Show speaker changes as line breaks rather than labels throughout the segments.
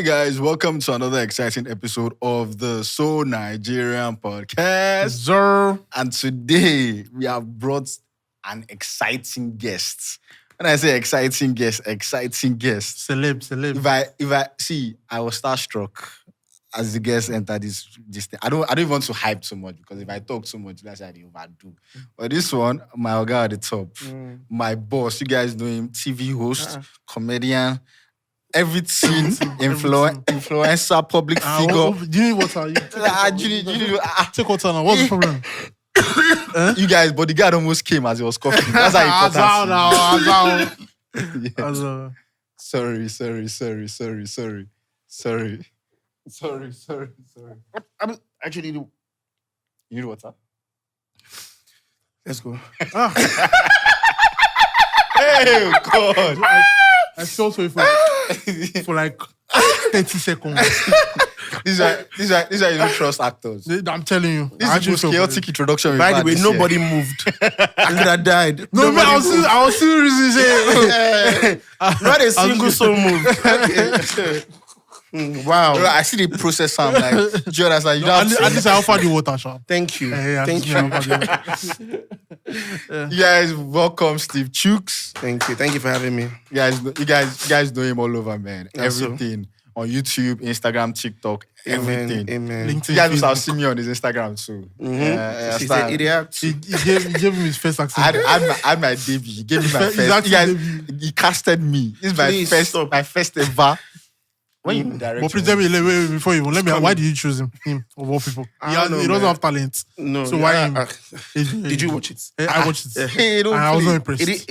Hey guys, welcome to another exciting episode of the So Nigerian podcast.
Sir.
And today we have brought an exciting guest. When I say exciting guest.
Celeb.
If I see, I was starstruck as the guest entered this thing. I don't even want to hype too much because if I talk too much, that's how I overdo. But this one, my guy at the top, my boss, you guys know him, TV host, comedian, everything, influencer, public figure.
Do you need water? Take water now. What's the problem?
You guys, but the guy almost came as he was coughing. That's how important. Yes. Sorry.
I'm actually.
You need water?
Let's go.
Hey, God.
I felt sorry for like 30 seconds.
These are you don't trust actors.
I'm telling you.
This is the most chaotic introduction.
By the way, nobody moved. I could have died.
No, man, I was still saying.
Not a single soul moved. Wow.
Bro, I see the process. I'm like, do you understand?
At least I offered you water, Sean.
Thank you.
Thank you.
You guys, welcome Steve Chuks.
Thank you for having me.
You guys know him all over, man.
Yes,
Everything. On YouTube, Instagram, TikTok, everything.
Amen.
LinkedIn,
You guys must have
Facebook.
seen me on his Instagram too.
She's an idiot.
He gave him his first
I
accent.
had my debut. He gave me my
His
first.
actual
You guys,
debut.
he casted me. This is
Please stop.
my first ever. When you direct,
But please tell me, wait, before you, let me. Why did you choose him of all people?
I don't know,
He doesn't
man.
have talent.
No.
So why him?
Did you watch it?
I watched it.
Hey, don't
I was
play.
not impressed.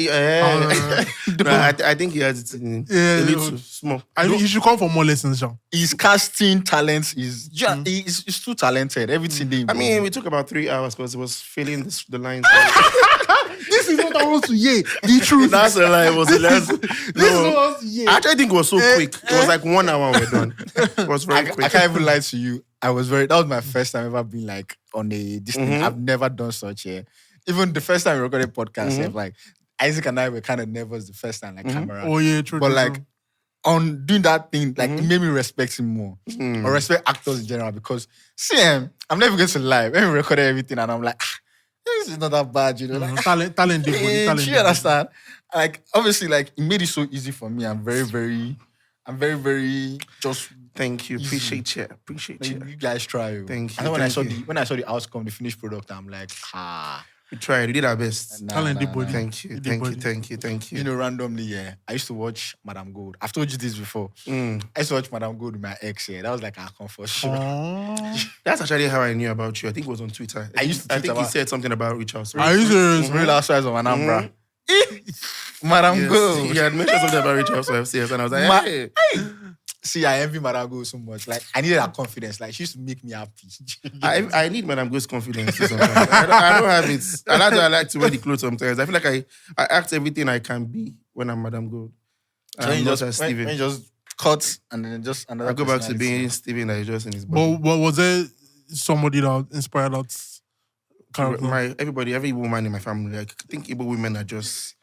No, I think he has it in
Yeah,
a little small.
I mean, you should come for more lessons, Jean.
His casting talent is he's too talented. Everything they
I mean, we took about 3 hours because it was filling the lines.
This is what I want to hear. The truth.
That's a lie. It was the last.
This is what I want to hear.
I actually think it was so quick. It was like 1 hour we're done. It was very quick.
I can't even lie to you. That was my first time ever being like on this thing. I've never done such a. Even the first time we recorded podcast, like Isaac and I were kind of nervous the first time, like camera.
Oh yeah, true.
But
true,
like
true.
on doing that thing, like it made me respect him more. Or respect actors in general because I'm never going to lie. When we recorded everything and I'm like, this is not that bad, you know. Like,
talent,
do you understand? Like obviously, like it made it so easy for me. I'm very, very just.
Thank you.
Easy.
Appreciate you.
You guys try.
Thank you.
And then when
Thank
I saw the outcome, the finished product, I'm like,
We tried. We did our best.
Talent, body.
Thank you.
You know, randomly, I used to watch Madame Gold. I've told you this before. I used to watch Madame Gold with my ex. That was like our comfort show.
That's actually how I knew about you. I think it was on Twitter.
I think
he said something about Richard.
Are you serious?
Real Housewives of Anambra. Madame Gold.
He had mentioned something about Richard FCS, and I was like, hey.
See, I envy Madame Gold so much. Like, I needed that confidence. Like, she used to make me happy.
I need Madame Gold's confidence sometimes. I don't have it. I like to wear the clothes sometimes. I feel like I act everything I can be when I'm Madame Gold.
So
I'm
you
not
just,
as Steven.
when you just cut and then just another
I go back to
personality.
being Steven that is just in his body.
But was there somebody that inspired that character?
Every woman in my family, like, I think Igbo women are just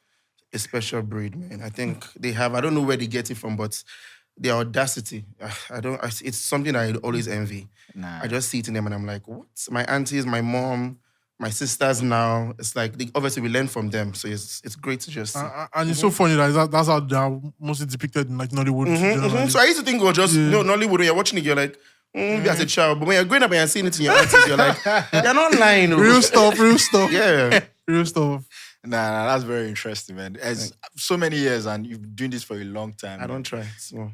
a special breed, man. I think they have, I don't know where they get it from, but their audacity, it's something I always envy.
Nah.
I just see it in them and I'm like, what? My aunties, my mom, my sisters now, it's like, obviously we learn from them. So it's great to just see.
And it's so funny that that's how they are mostly depicted in like Nollywood. generally.
So I used to think it was just, Nollywood, when you're watching it, you're like, maybe as a child. But when you're growing up and you're seeing it in your aunties, you're like, you're not lying.
Real stuff.
Yeah.
Real stuff.
Nah, that's very interesting, man. It's so many years and you've been doing this for a long time.
I don't try. So.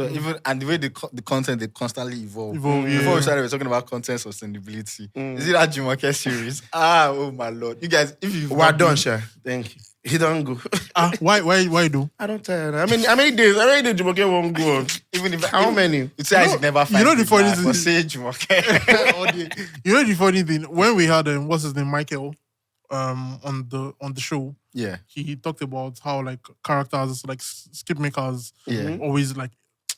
Even and the way the content they constantly evolve.
Yeah.
Before we started, we were talking about content sustainability. Is it that Jumoke series? Oh my lord, you guys! If you
Well done, Sha. Thank you. He don't go.
Why do?
I don't tire. How many days Jumoke won't go on?
even if
How many?
You say I should never find.
You know the funny thing.
Say Jumoke.
You know the funny thing, when we had what's his name, Michael, on the show,
Yeah.
he talked about how like characters like skip makers always like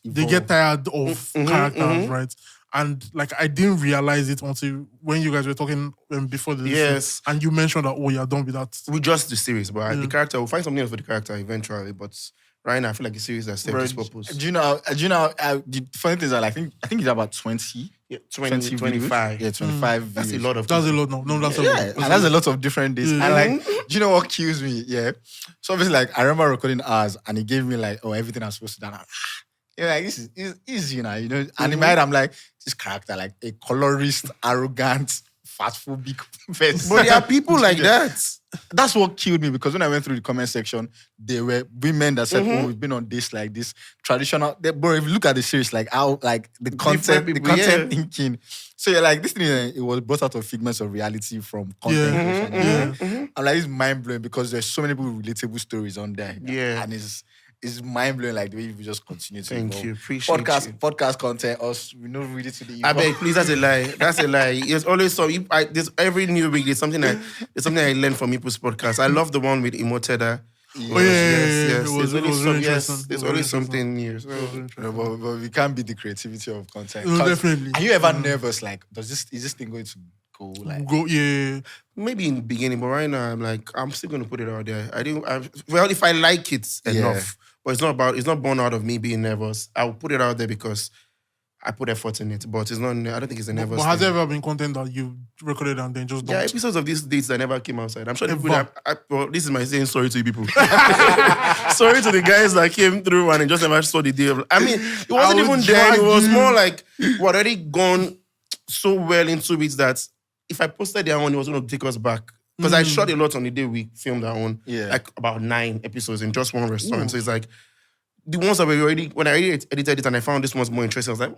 they
Evolve.
get tired of characters, right? And like I didn't realize it until when you guys were talking before the
Yes.
show, and you mentioned that you're done with that.
We just the series, but the character, we'll find something else for the character eventually, but Right now, I feel like the series has served
Bro,
its purpose.
do you know? The funny things are like, I think it's about 20.
Yeah,
20
20,
videos.
25.
Yeah, 25
That's a
views.
lot of
That's a
people.
lot now. No, that's a
Yeah,
lot.
and that's a lot of different days.
Yeah.
And like, do you know what kills me? Yeah. So obviously, like, I remember recording ours, and he gave me like, everything I'm supposed to do. And I'm like, this is easy now, you know. And in my head, I'm like, this character, like a colorist, arrogant, fatphobic person.
But there are people like that.
That's what killed me, because when I went through the comment section, there were women that said, "Oh, we've been on this like this traditional." Bro, if you look at the series, like how like the content,
people,
thinking. So you're like, this thing, it was brought out of figments of reality from content creation. I'm like, it's mind blowing, because there's so many people with relatable stories on there.
Yeah.
And it's mind blowing, like the way you just continue to
Thank
evolve.
you. Appreciate you.
Podcast content, us, we know read it to the
I beg, please, that's a lie. That's a lie. There's always so there's every new week there's something I learn from people's podcasts. I love the one with Imoteda.
Yes.
It
was really interesting.
There's always something new. So.
but we can't beat the creativity of content.
No, definitely.
Are you ever nervous? Like, is this thing going to go? Like,
Yeah.
Maybe in the beginning, but right now I'm still gonna put it out there. Well, if I like it enough, but it's not born out of me being nervous. I'll put it out there because I put effort in it, but it's not. I don't think it's a nervous.
But has
thing.
there ever been content that you recorded and then just
Yeah,
dumped?
episodes of these dates that never came outside. I'm sure the people
Ever.
well, this is my saying sorry to you people. Sorry to the guys that came through and just never saw the day. I mean, it wasn't even then. It was more like we're already gone so well into it that if I posted their own, it was going to take us back. Because I shot a lot on the day we filmed our own.
Yeah.
Like about 9 episodes in just one restaurant. So it's like, the ones that were when I already edited it and I found this one's more interesting, I was like,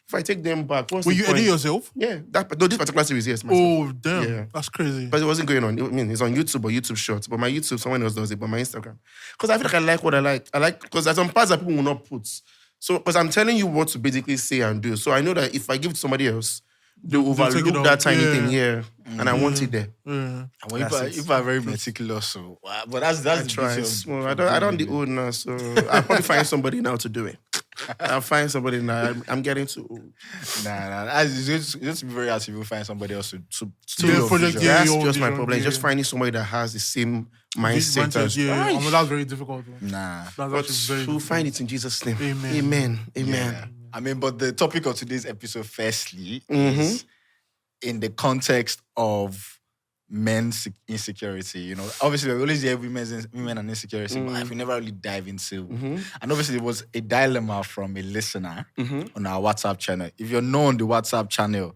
if I take them back, what's
Will
the
you
point?
edit yourself?
Yeah. This particular series, yes. Myself.
Oh, damn.
Yeah.
That's crazy.
But it wasn't going on. I mean, it's on YouTube or YouTube Shorts. But my YouTube, someone else does it. But my Instagram. Because I feel like I like what I like. Because there's some parts that people will not put. So, because I'm telling you what to basically say and do. So I know that if I give it to somebody else, they'll
take it
overlook
out.
that tiny
Yeah.
thing here. And I want it there.
Yeah.
well, you are very meticulous, so but that's
I
the
try.
beauty of-
Small. I don't the old now, so I'll probably find somebody now to do it. I'll find somebody now. I'm getting too old.
Nah. It's just be very hard if you find somebody else to
Yeah,
your
project,
vision.
yeah.
That's
your
just my
vision,
problem.
yeah.
Just finding somebody that has the same mindset
Mindset,
as
yeah. I mean, that's very difficult.
Nah.
That's
But
actually very
we'll
difficult.
find it in Jesus' name.
Amen.
Amen. Amen.
Yeah. I mean, but the topic of today's episode, firstly,
Mm-hmm.
is in the context of men's insecurity. You know, obviously we always hear women and insecurity, but we never really dive into. And obviously, it was a dilemma from a listener on our WhatsApp channel. If you're not on the WhatsApp channel,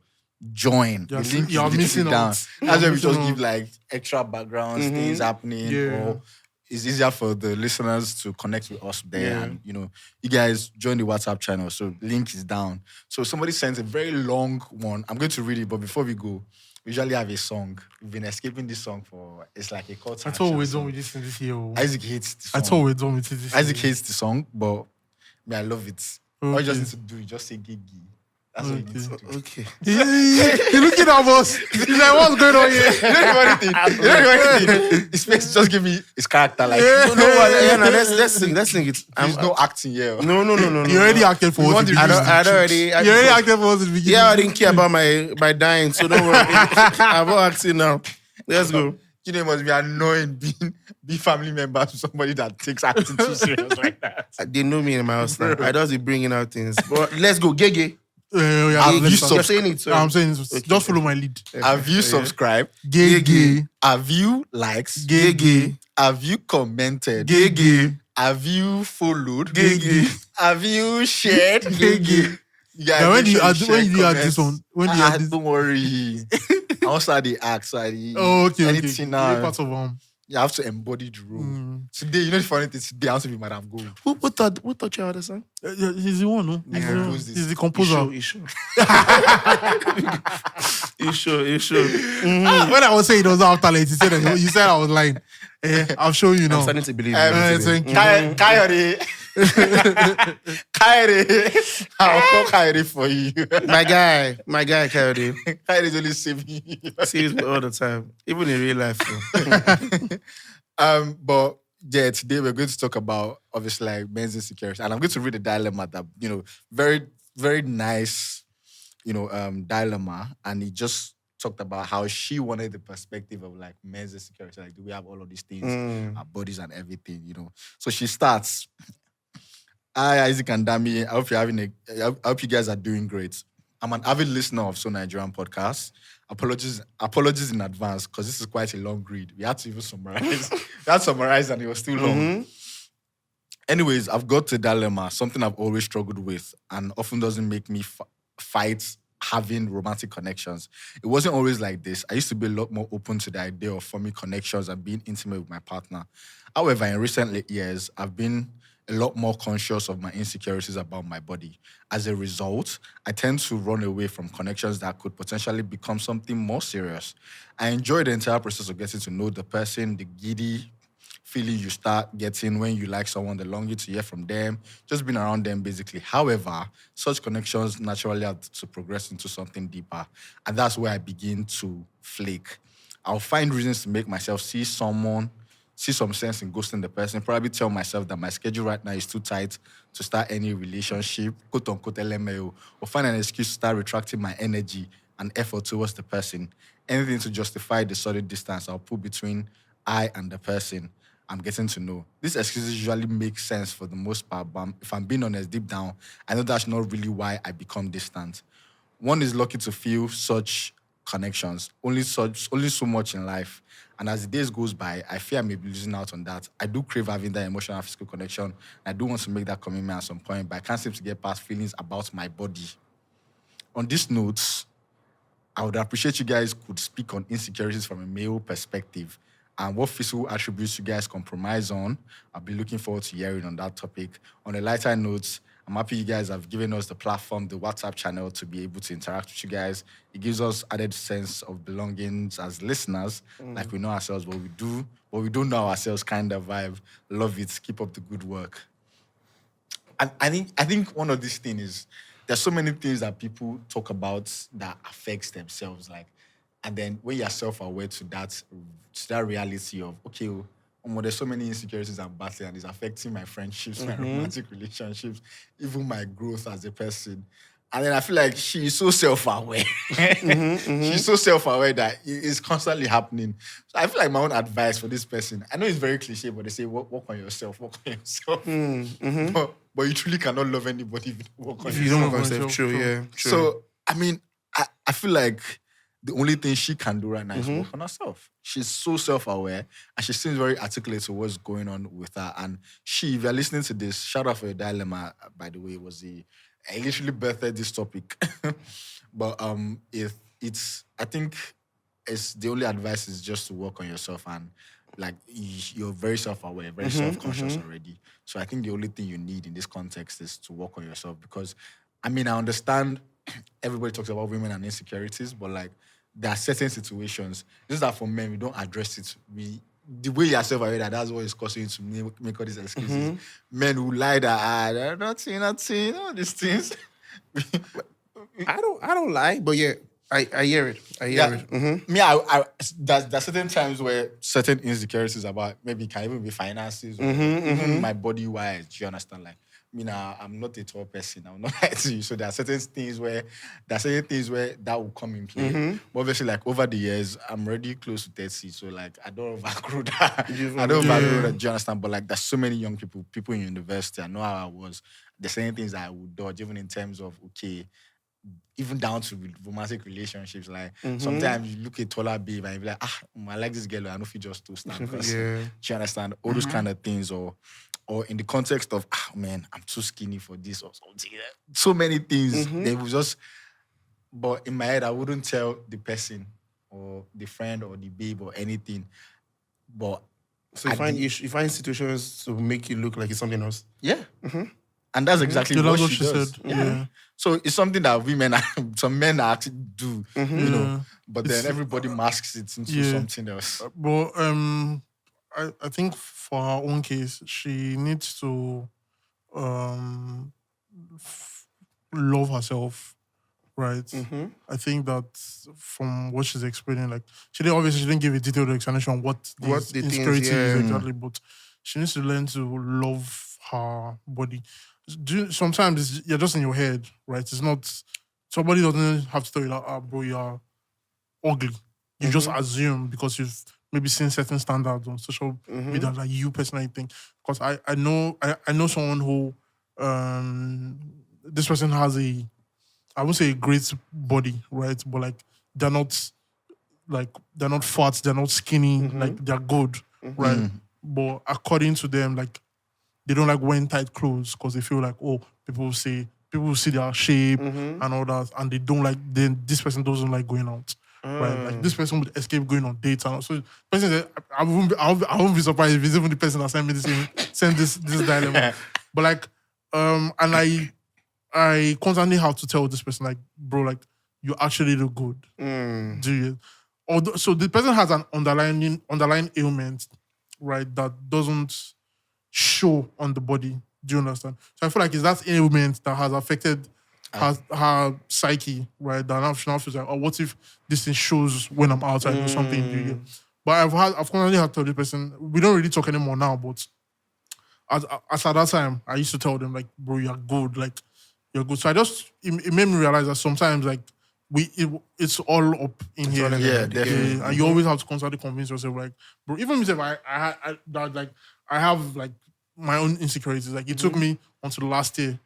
join.
You're
The link
you're
is literally
missing
down.
out.
That's where we
missing
just
out.
give like extra backgrounds, things happening,
Yeah.
or it's easier for the listeners to connect with us there.
Yeah.
And, you know, you guys join the WhatsApp channel. So link is down. So somebody sent a very long one. I'm going to read it, but before we go, we usually have a song. We've been escaping this song for, it's like a call to
I
action
thought we're
song.
done with this in this year. oh.
Isaac hates the song.
I thought we're done with this.
Isaac hates the song, but me, I love it. All you just
Okay.
need to do is just say gigi. That's what you need to do.
Okay.
You're looking at us. He's like, what's going on here?
You don't know anything. You don't know anything. His face just give me his character. Like,
No, let's sing it.
there's no acting here.
No.
You already acted for
You
us.
want
in
the
the
reason.
beginning.
I don't already.
You already acted for us in the beginning.
Yeah, I didn't care about my dying, so don't worry. I'm not acting now. Let's go.
You know, it must be annoying being family members to somebody that takes acting too serious like that.
They know me in my house now. I just be bringing out things. But let's go. Gege.
Yeah,
Have
let's
you
start.
You're saying it.
Yeah, I'm saying this.
Okay.
Just follow my lead.
Have you subscribed?
Gay.
Have you likes?
Gay.
Have you commented?
Gay.
Have you followed?
Gay.
Have you shared?
Gay.
You guys
Now, when
make
do you
sure
add
share,
when do you add
comment.
this one? When do you add this?
Don't worry. Also, the act, so
Oh, okay.
anything
Okay.
now.
Part of
You have to embody the role. Today, you know the funny thing, today I want to be Madam Gold.
Who taught you how to sing?
He's the one, no? He's,
Yeah.
the,
Who's this?
he's the composer.
You sure? You sure?
When I was saying it was our talent, you said I was lying. I'll show you now.
I'm starting to believe
thank you.
Coyote. Coyote. I'll call Coyote for you.
My guy, Coyote.
Coyote is only saving you.
Sees me all the time, even in real life. Though.
But yeah, today we're going to talk about obviously like men's insecurity, and I'm going to read a dilemma that very, very nice, dilemma, and it just talked about how she wanted the perspective of like men's insecurity. Like, do we have all of these things, our bodies and everything, you know? So she starts. Hi, Isaac and Dami. I hope you guys are doing great. I'm an avid listener of So Nigerian podcast. Apologies in advance because this is quite a long read. We had to even summarize. We had to summarize and it was still long. Anyways, I've got a dilemma, something I've always struggled with and often doesn't make me fight having romantic connections. It wasn't always like this. I used to be a lot more open to the idea of forming connections and being intimate with my partner. However, in recent years, I've been a lot more conscious of my insecurities about my body. As a result, I tend to run away from connections that could potentially become something more serious. I enjoy the entire process of getting to know the person, the giddy feeling you start getting when you like someone, the longing to hear from them, just being around them basically. However, such connections naturally have to progress into something deeper. And that's where I begin to flake. I'll find reasons to make myself see some sense in ghosting the person, probably tell myself that my schedule right now is too tight to start any relationship, quote unquote LMAO, or find an excuse to start retracting my energy and effort towards the person. Anything to justify the solid distance I'll put between I and the person I'm getting to know. These excuses usually make sense for the most part, but if I'm being honest, deep down, I know that's not really why I become distant. One is lucky to feel such connections, only so much in life. And as the days goes by, I fear I may be losing out on that. I do crave having that emotional and physical connection. I do want to make that commitment at some point, but I can't seem to get past feelings about my body. On this note, I would appreciate you guys could speak on insecurities from a male perspective and what physical attributes you guys compromise on. I'll be looking forward to hearing on that topic. On a lighter note, I'm happy you guys have given us the platform, the WhatsApp channel, to be able to interact with you guys. It gives us added sense of belongings as listeners, like we know ourselves, but we don't know ourselves kind of vibe. Love it. Keep up the good work. And I think one of these things is there's so many things that people talk about that affects themselves, like, and then when you're self-aware to that reality of, okay, there's so many insecurities I'm battling and it's affecting my friendships, my romantic relationships, even my growth as a person. And then I feel like she is so self-aware. She's so self-aware that it's constantly happening. So I feel like my own advice for this person, I know it's very cliche, but they say, work on yourself, work on yourself. But you truly cannot love anybody if you don't work on yourself.
If you don't work on yourself, true, yeah. True.
So, I mean, I feel like the only thing she can do right now is work on herself. She's so self-aware and she seems very articulate to what's going on with her. And if you're listening to this, shout out for your dilemma, by the way, I literally birthed this topic. But I think the only advice is just to work on yourself and like you're very self-aware, very self-conscious already. So I think the only thing you need in this context is to work on yourself because, I mean, I understand everybody talks about women and insecurities, but like there are certain situations, just that for men, we don't address it. The way you're self-aware that's what is causing you to make all these excuses. Men who lie that, nothing, all these things.
I don't lie, but yeah, I hear it. I hear it.
Me, there's certain times where certain insecurities about maybe can even be finances or even my body wise. Do you understand? Like, I'm not a tall person. I'm not like to you. So there are certain things where that will come in play. But obviously, like over the years, I'm already close to 30. So like I don't overgrow that. I don't overgrow that. Do you understand? But like there's so many young people in university. I know how I was. There's certain things that I would dodge, even in terms of even down to romantic relationships. Like sometimes you look at taller babe and you be like, I like this girl. I don't know if you just too stand. Do you understand? All those kind of things, or in the context of, man, I'm too skinny for this or something. So many things. They will just, but in my head, I wouldn't tell the person or the friend or the babe or anything. But
so you find situations to make you look like it's something else.
Yeah. And that's exactly what she does.
Said. Yeah.
So it's something that some men actually do, you know. But then everybody masks it into something else.
But I think for her own case, she needs to love herself, right? I think that from what she's explaining, like she didn't give a detailed explanation on what the insecurity is exactly, but she needs to learn to love her body. Sometimes you're just in your head, right? It's not, somebody doesn't have to tell you that, bro, you're ugly. You just assume because you've maybe seen certain standards on social media that you personally think. Because I know someone who this person has I won't say a great body, right? But like they're not fat, they're not skinny, like they're good, right? But according to them, like they don't like wearing tight clothes because they feel like, oh, people will see their shape and all that, and they don't like. Then this person doesn't like going out, right? Like this person would escape going on dates, and so the person said, I won't be surprised if it's even the person that sent me this dilemma. But like, and I constantly have to tell this person, like, bro, like you actually look good, do you? Although, so the person has an underlying ailment, right, that doesn't show on the body. Do you understand? So I feel like it's that ailment that has affected her psyche, right? That now she feels like, oh, what if this thing shows when I'm outside or something? Do you get? But I've constantly had to tell this person, we don't really talk anymore now, but as at that time, I used to tell them, like, bro, you're good, like, you're good. So it made me realize that sometimes, like, it's all up in here.
Yeah, definitely.
And you always have to constantly convince yourself, like, bro, even if I have like my own insecurities. Like it took me until the last year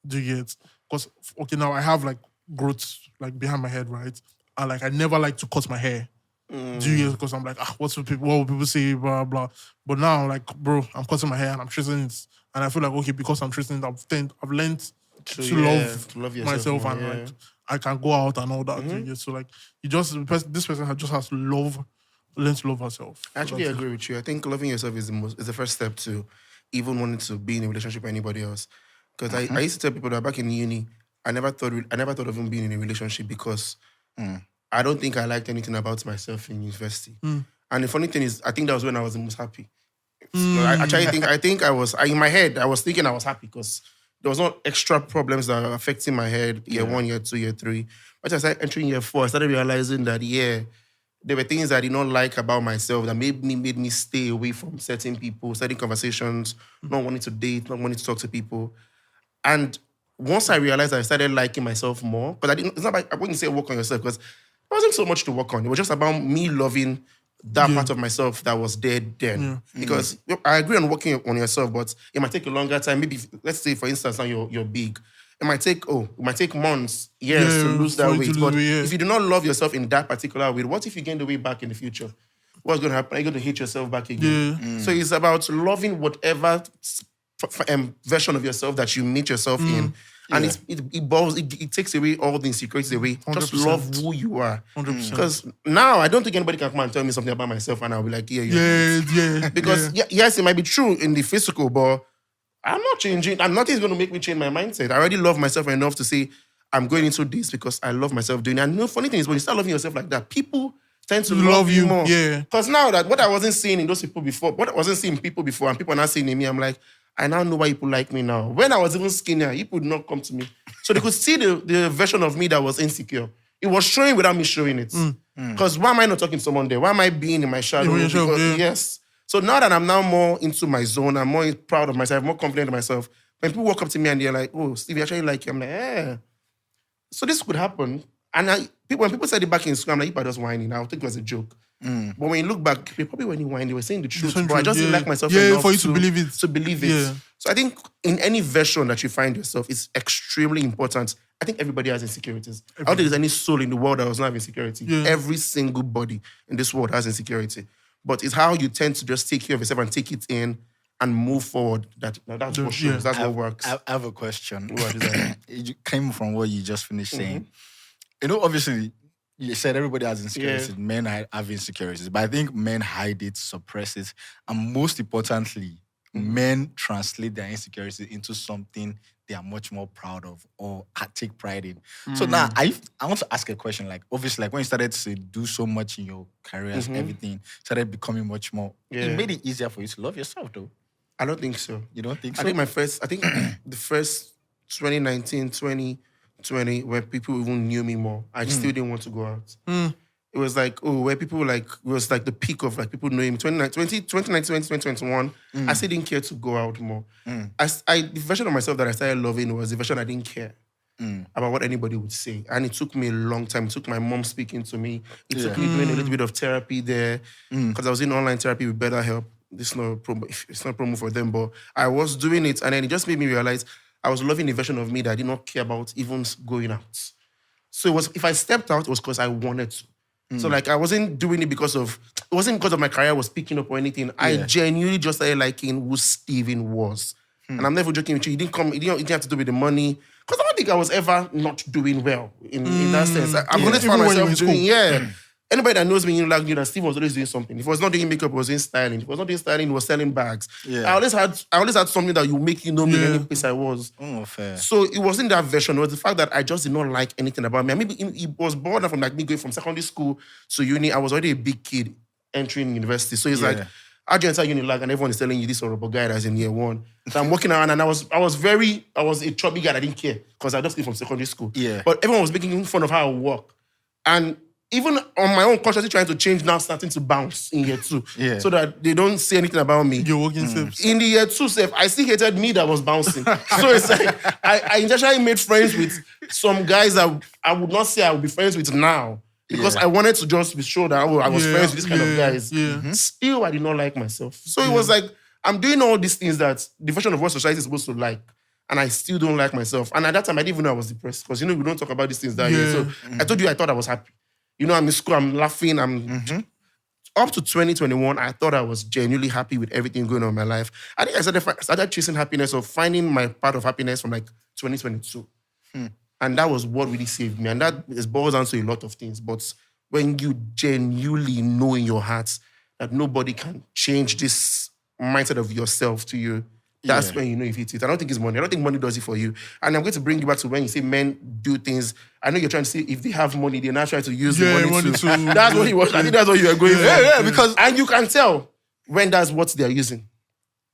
to get, because okay, now I have like growth like behind my head, right? And like I never like to cut my hair. Do you? Because I'm like, what will people say, blah blah. But now, like, bro, I'm cutting my hair and I'm treating it, and I feel like, okay, because I'm treating it, I've learned to love myself
more,
and like I can go out and all that. Do you? So like, this person just has to learn to love herself.
I actually agree with you. I think loving yourself is the first step to even wanting to be in a relationship with anybody else. Because I used to tell people that back in uni, I never thought of even being in a relationship because I don't think I liked anything about myself in university. And the funny thing is, I think that was when I was the most happy. I think I was in my head. I was thinking I was happy because there was no extra problems that were affecting my head. Year 1, year 2, year 3. But as I started entering year 4, I started realizing that there were things I did not like about myself that made me stay away from certain people, certain conversations, not wanting to date, not wanting to talk to people. And once I realized I started liking myself more, but it's not like, I wouldn't say work on yourself, because there wasn't so much to work on. It was just about me loving that part of myself that was there then. Because I agree on working on yourself, but it might take a longer time. Maybe, let's say, for instance, now you're big. It might take months, years to lose that weight. But if you do not love yourself in that particular way, what if you gain the weight back in the future? What's going to happen? Are you going to hate yourself back again? So it's about loving whatever version of yourself that you meet yourself in. And it takes away all the insecurities away. 100%. Just love who you are. 100%. Because now I don't think anybody can come and tell me something about myself and I'll be like, Because yes, it might be true in the physical, but I'm not changing. And nothing's going to make me change my mindset. I already love myself enough to say, I'm going into this because I love myself doing it. And the funny thing is, when you start loving yourself like that, people tend to love you more. Because now that what I wasn't seeing in those people before, what I wasn't seeing in people before, and people are not seeing in me, I'm like, I now know why people like me now. When I was even skinnier, people would not come to me. So they could see the version of me that was insecure. It was showing without me showing it. Because why am I not talking to someone there? Why am I being in my shadow? Yes. So now that I'm now more into my zone, I'm more proud of myself, more confident in myself. When people walk up to me and they're like, oh, Steve, I actually like you. I'm like, So this could happen. And when people said it back in school, I'm like, you are just whining. I think it was a joke. But when you look back, they probably weren't whining. They were saying the truth. But I just didn't like myself enough
for you to believe it.
To believe it. So I think in any version that you find yourself, it's extremely important. I think everybody has insecurities. I don't think there's any soul in the world that does not have insecurity. Every single body in this world has insecurity. But it's how you tend to just take care of yourself and take it in and move forward. That's what shows. That's what works.
I have a question. What is that? It came from what you just finished saying. You know, obviously, you said everybody has insecurities. Men have insecurities. But I think men hide it, suppress it. And most importantly, men translate their insecurities into something they are much more proud of or take pride in. So now, I want to ask a question. Like, obviously, like when you started to do so much in your careers, everything started becoming much more. It made it easier for you to love yourself, though.
I don't think so.
You don't think so?
I think the first 2019, 2020, where people even knew me more, I still didn't want to go out. It was like, where people it was like the peak of like people knowing me. 2019, 2021, I still didn't care to go out more. The version of myself that I started loving was the version I didn't care. about what anybody would say. And it took me a long time. It took my mom speaking to me. It took me doing a little bit of therapy there because I was in online therapy with BetterHelp. It's not promo for them, but I was doing it. And then it just made me realize I was loving a version of me that I did not care about even going out. So it was, if I stepped out, it was because I wanted to. So like I wasn't doing it it wasn't because of my career was picking up or anything. I genuinely just started liking who Steven was. And I'm never joking with you. It didn't have to do with the money. Because I don't think I was ever not doing well in that sense. I've always found myself doing, Anybody that knows me, knew that Steve was always doing something. If he was not doing makeup, he was doing styling. If he was not doing styling, he was selling bags. Yeah. I always had something that you make you know me in any place I was.
Oh, fair.
So it wasn't that version. It was the fact that I just did not like anything about me. Maybe it was born from like me going from secondary school to uni. I was already a big kid entering university. So it's like, how'd you enter uni like, and everyone is telling you this horrible guy that's in year one. So I'm walking around and I was a chubby guy. I didn't care because I just came from secondary school.
Yeah.
But everyone was making fun of how I walk. And even on my own consciously trying to change now, starting to bounce in year two.
Yeah.
So that they don't say anything about me.
You're walking steps.
In the year two, I still hated me that was bouncing. So it's like, I intentionally made friends with some guys that I would not say I would be friends with now. Because I wanted to just be sure that I was friends with this kind of guys. Yeah. Still, I did not like myself. So it was like, I'm doing all these things that the version of what society is supposed to like. And I still don't like myself. And at that time, I didn't even know I was depressed. Because, we don't talk about these things that year. So I told you, I thought I was happy. I'm in school, I'm laughing, up to 2021, I thought I was genuinely happy with everything going on in my life. I think I started chasing happiness or finding my part of happiness from like 2022. And that was what really saved me. And that boils down to a lot of things. But when you genuinely know in your heart that nobody can change this mindset of yourself to you, that's when you know if it's it. I don't think it's money. I don't think money does it for you. And I'm going to bring you back to when you say men do things. I know you're trying to say if they have money, they're not trying to use the money to. That's what he was. I think that's what you are going for.
Yeah, because...
And you can tell when that's what they're using.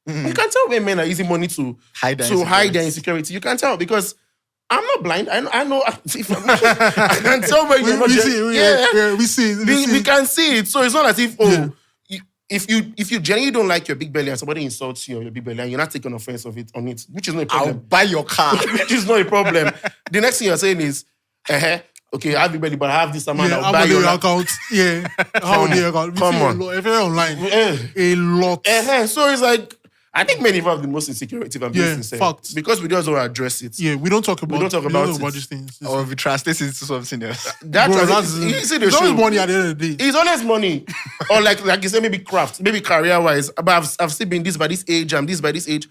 You can tell when men are using money to hide their insecurity. You can tell because I'm not blind. I know. I can tell when you're not.
We see.
We can see it. So it's not as if if you genuinely don't like your big belly and somebody insults you on your big belly and you're not taking offense on it, which is not a problem.
I'll buy your car.
Which is not a problem. The next thing you're saying is, okay, I have big belly, but I have this amount. I'll buy your
account. Yeah, how the account?
Come on,
if you're online, a lot.
So it's like, I think many of us have the most insecurity. I'm being sincere.
Fact.
Because we just don't address it.
Yeah, we don't talk about
these
things.
Or if we translate it into something else.
It's always money at the end of the day.
It's always money. Or like you say, maybe craft, maybe career-wise. But I've still been this by this age, I'm this by this age.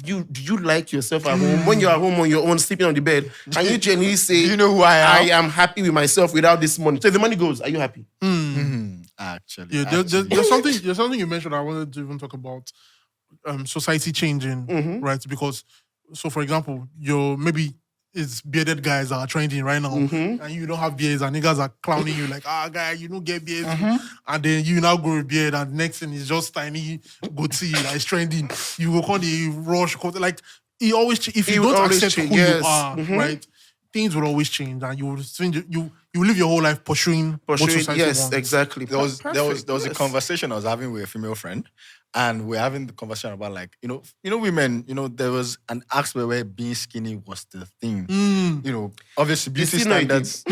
Do you like yourself at home? When you're at home on your own, sleeping on the bed, can you genuinely say,
do you know who I am?
I am happy with myself without this money? So if the money goes, are you happy?
Actually.
There's something you mentioned I wanted to even talk about. Society changing, right? Because, so for example, maybe it's bearded guys that are trending right now, and you don't have beards, and niggas are clowning you like, guy, you don't get beards, and then you now grow a beard, and next thing is just tiny goatee that is trending. You go call the rush, like it always. If you don't accept who you are, right? Things will always change, and you live your whole life pursuing what society wants.
Exactly.
There was a conversation I was having with a female friend, and we're having the conversation about like, women, there was an aspect where being skinny was the thing. Obviously beauty standards.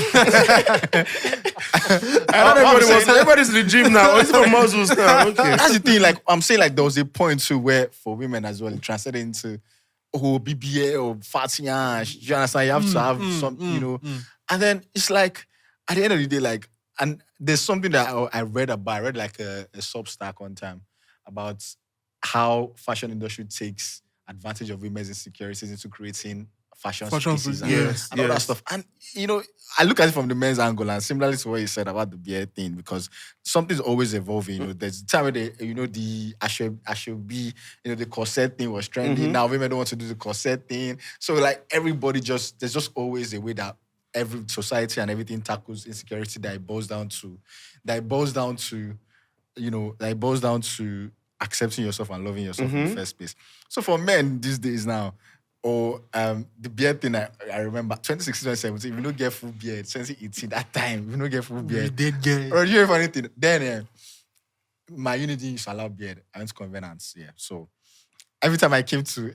Everybody's in the gym now. It's for muscles now. Okay.
That's the thing. Like I'm saying, like there was a point too where for women as well, it translated into BBA or fatty ass. You understand? You have to have some, And then it's like at the end of the day, like, and there's something that I read about. I read like a Substack one time about how fashion industry takes advantage of women's insecurities into creating fashion pieces and all that stuff. And, I look at it from the men's angle and similarly to what you said about the beard thing, because something's always evolving. There's a time where the Ashobi, the corset thing was trendy. Now women don't want to do the corset thing. So like everybody there's just always a way that every society and everything tackles insecurity that it boils down to accepting yourself and loving yourself in the first place. So for men these days now, the beard thing, I remember 2016, 2017, we don't get full beard. 2018, that time, we don't get full beard.
We did get.
Or you know anything? Then my unity used to allow beard. I went to Covenants, So every time I came to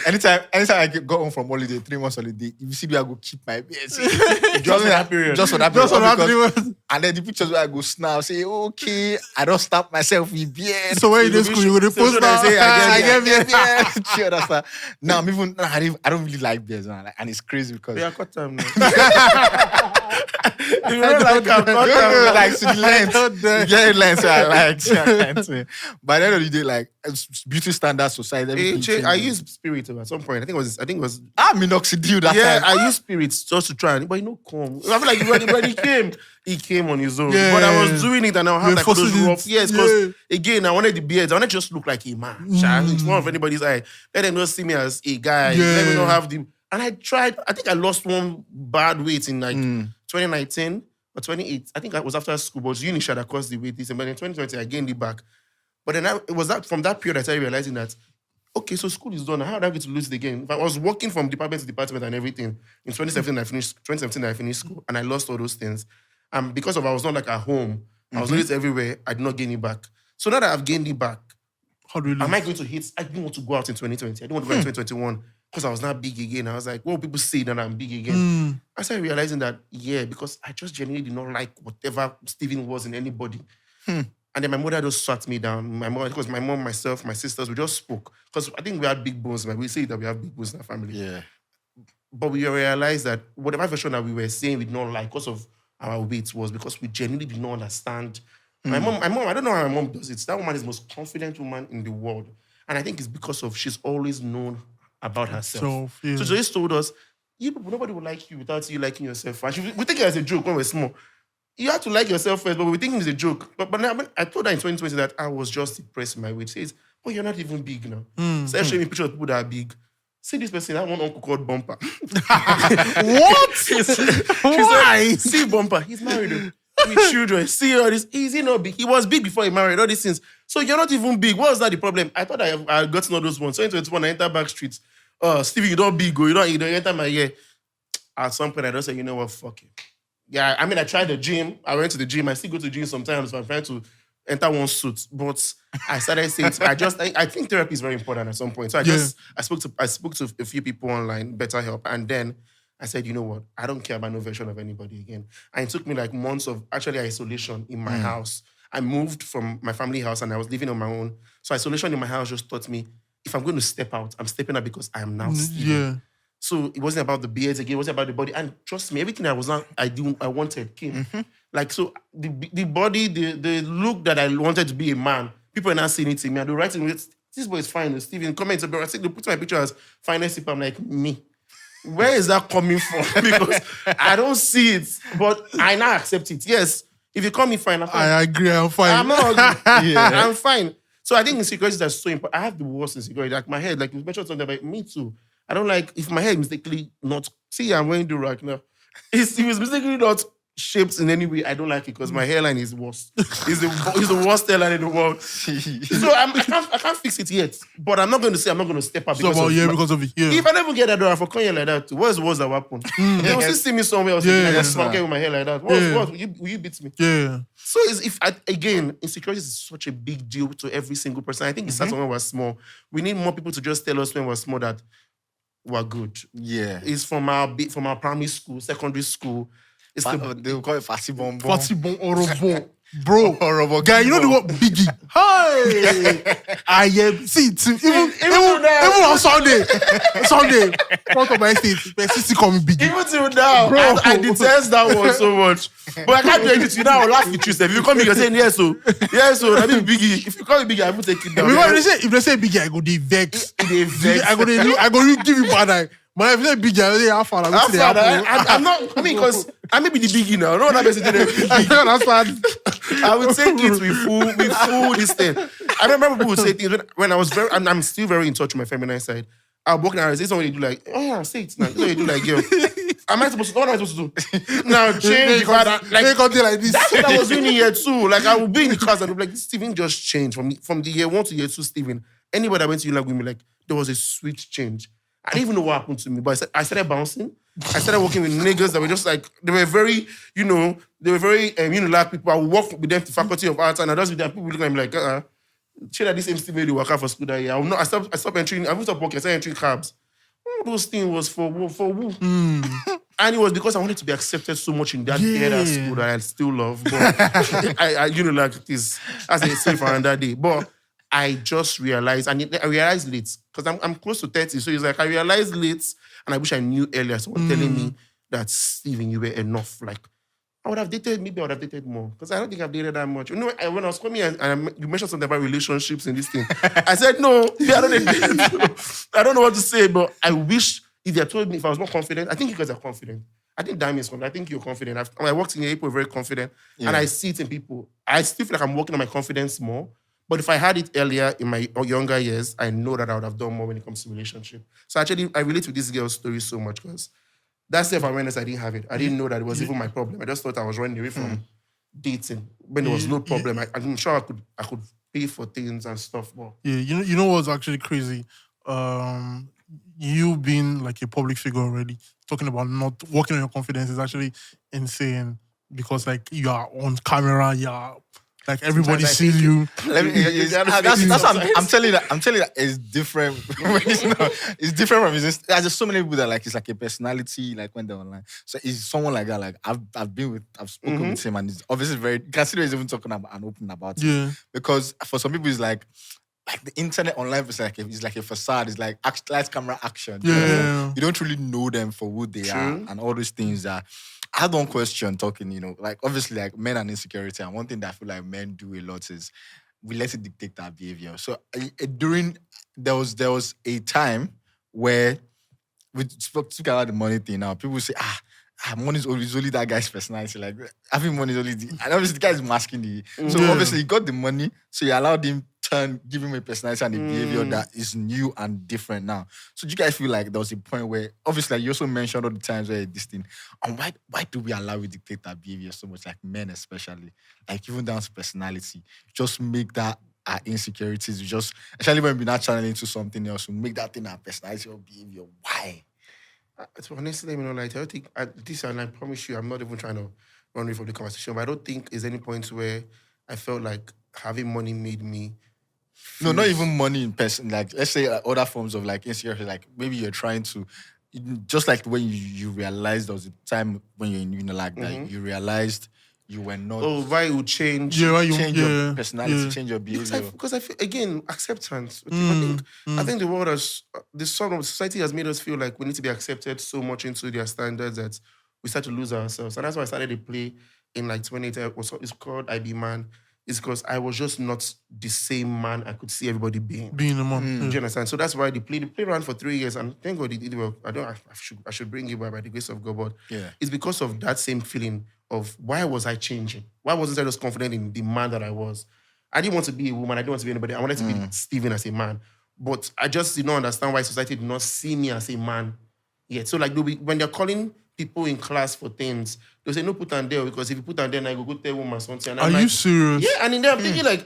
anytime I go home from holiday, 3 months holiday, if you see me, I go keep my beard.
Just for that period.
Just for that
Just for that
period.
period.
And then the pictures where I go snap, say, okay, I don't stop myself with beard.
So when you in school, you go to post
should I say,
I get
beard.
beard.
You understand? Now, I don't really like beards, man. Like, and it's crazy because
Yeah, cut time now. If you don't like cut time.
like to the length.
There.
Yeah, length I like. By the end of the day, like beauty standards, society, everything.
I used spirit at some point. I think it was.
minoxidil that
Yeah,
time.
I used spirits just to try, but he no come. I feel like when he came, he came on his own.
Yeah.
But I was doing it, and I'll have
You're
like those
forcing it.
rough. Yes, because again, I wanted the beards. I wanted to just look like a man. It's one of anybody's eye. Let them not see me as a guy.
Yeah.
Let me not have the. And I tried. I think I lost one bad weight in like 2019 or 28. I think I was after school, but uni shot across the weight. But in 2020, I gained it back. But then it was that from that period I started realizing that, okay, so school is done. How am I going to lose it again? If I was working from department to department and everything. In 2017, I finished school and I lost all those things. And because I was not like at home, I was always everywhere, I did not gain it back. So now that I've gained it back,
How do you
am I going to hit? I didn't want to go out in 2020. I didn't want to go out in 2021 because I was not big again. I was like, what will people say that I'm big again? I started realizing that, because I just genuinely did not like whatever Steven was in anybody. And then my mother just sat me down. Because my mom, myself, my sisters, we just spoke. Because I think we had big bones. We say that we have big bones in our family.
Yeah.
But we realized that whatever version that we were saying we did not like because of our weight was because we genuinely did not understand. My mom, I don't know how my mom does it. That woman is the most confident woman in the world. And I think it's because of she's always known about herself. So she just told us, you people, nobody will like you without you liking yourself. And we take it as a joke when we're small. You have to like yourself first, but we think it's a joke. But now, I told her in 2020 that I was just depressed in my weight. She says, oh, you're not even big now. So I showed me pictures of people that are big. See this person, that one uncle called Bumper.
What?
She
Why?
said, see Bumper, he's married with children. See all this. Is he not big? He was big before he married, all these things. So you're not even big. What was that the problem? I thought I got to know those ones. So in 2021, I entered back streets. Stevie, you don't big, you don't enter my ear. At some point, I just said, you know what, fuck it. Yeah, I mean, I tried the gym. I went to the gym. I still go to the gym sometimes, but I'm trying to enter one suit. But I started saying, I think therapy is very important at some point. So I spoke to a few people online, better help. And then I said, you know what? I don't care about no version of anybody again. And it took me like months of actually isolation in my house. I moved from my family house and I was living on my own. So isolation in my house just taught me, if I'm going to step out, I'm stepping out because I am now Steven.
Yeah.
So it wasn't about the beards again, it wasn't about the body. And trust me, everything I wanted came. Like, so the body, the look that I wanted to be a man, people are not seeing it in me. And they're writing, this boy is fine. Steven, comments about it. They put my picture as finest people. I'm like, me. Where is that coming from? Because I don't see it, but I now accept it. Yes, if you call me fine, I'm fine.
I agree, I'm fine.
I'm not ugly. I'm fine. So I think insecurities are so important. I have the worst insecurity. Like my head, like you mentioned something about me too. I don't like if my head mistakenly not. See, I'm wearing the right now. If it's mistakenly not shaped in any way, I don't like it because my hairline is worse. It's the worst hairline in the world. So I can't fix it yet. But I'm not going to say I'm not going to step up because of it.
Because of it. Yeah.
If I never get that door, I for calling you like that too. What's the worst that will happen? They will still see me somewhere else. I just smack with my hair like that. What? Will you beat me?
Yeah.
So again, insecurity is such a big deal to every single person. I think it starts when we're small. We need more people to just tell us when we're small that we're good.
Yeah.
It's from our primary school, secondary school. It's
They will call it Fasi Bon Bon.
Fasi Bon Orobo. Bro,
Horrible.
guy, you know the word Biggie? Hey! I am. See, even on Sunday, front of my state, my sister call me Biggie.
even till now,
Bro.
I detest that word so much. But I can't do anything. Now I'll laugh with you. If you call me, you're saying yes, so I mean Biggie. If you call me Biggie, I will take it down.
If they say Biggie, I go the vex.
They vex.
I go give you bad eye. But if they say Biggie, I say how far.
I'm not. I mean, because I may be the Biggie now. No, that person I will take it with full this thing. I remember people would say things when I was I'm still very in touch with my feminine side. I'll walk down and say something you do like, oh yeah, say it now. This is what you do like, girl. What am I supposed to do? Now change
like this.
That's what I was doing in year 2. Like I would be in the class and I'd be like, Steven just changed from the year 1 to year 2, Steven. Anybody that went to Unilag with me, like there was a switch change. I didn't even know what happened to me, but I started bouncing. I started working with niggas that were just like, they were very Unilag people. I would work with them to Faculty of Arts and I just with them, people looking at me like, Share that this same Steve made the worker for school that year. I stopped entering. I stopped working. I started entering cabs. All those things was for who? And it was because I wanted to be accepted so much in that theater school that I still love. But I like this as a say for another day. But I just realized, and I realized late because I'm close to 30. So it's like I realized late, and I wish I knew earlier. Someone telling me that Steven, you were enough. Like I would have dated more because I don't think I've dated that much. You know, when I was coming and you mentioned something about relationships and this thing, I said no, I don't date. I don't know what to say, but I wish if they had told me if I was more confident. I think you guys are confident. I think Dami is confident. I think you're confident. I walked in here, people were very confident, and I see it in people. I still feel like I'm working on my confidence more. But if I had it earlier in my younger years, I know that I would have done more when it comes to relationship. So actually, I relate to this girl's story so much because that self-awareness, I didn't have it. I didn't know that it was even my problem. I just thought I was running away from dating when there was no problem. I'm sure I could pay for things and stuff more.
Yeah, you know what's actually crazy? You being like a public figure already, talking about not working on your confidence is actually insane because like you are on camera, like everybody sees you.
I'm telling you that it's different. It's different from there's just so many people that like it's like a personality like when they're online. So it's someone like that. Like I've spoken with him and it's obviously very you can see that he's even talking about and open about it. Because for some people it's like the internet online is like a facade. It's like light camera action.
Yeah.
You don't really know them for who they are and all those things that. I had one question talking, like obviously like men and insecurity, and one thing that I feel like men do a lot is we let it dictate our behavior. So there was a time where we spoke about the money thing now. People say, money is only that guy's personality. Like having money is only and obviously the guy is masking the so obviously he got the money, so you allowed him give him a personality and a behavior that is new and different now. So do you guys feel like there was a point where, obviously, like you also mentioned all the times where this thing, and why do we allow it dictate our behavior so much, like men especially, like even down to personality, just make that our insecurities, especially when we're not channeling into something else, we make that thing our personality or behavior. Why?
So honestly, like, I don't think, and I promise you, I'm not even trying to run away from the conversation, but I don't think there's any point where I felt like having money made me
no, not even money in person. Like, let's say other forms of like insecurity. Like maybe you're trying to, just like when you realized there was a time when you're in Unilag that you realized you were not.
Oh, why you change?
Yeah, why you change your personality, change your behavior.
Because I feel again acceptance. I think the world has society has made us feel like we need to be accepted so much into their standards that we start to lose ourselves, and that's why I started to play in like 2018. It's called I Be Man. It's because I was just not the same man I could see everybody being.
Being a man.
Do you understand? So that's why the play ran for 3 years, and thank God it did well. I should bring it by the grace of God, but it's because of that same feeling of why was I changing? Why wasn't I just confident in the man that I was? I didn't want to be a woman. I didn't want to be anybody. I wanted to be Steven as a man. But I just did not understand why society did not see me as a man yet. So like when they're calling people in class for things, they'll say, no, put on there, because if you put on there, I go tell woman something. And
Are you serious?
Yeah, and in there I'm thinking like,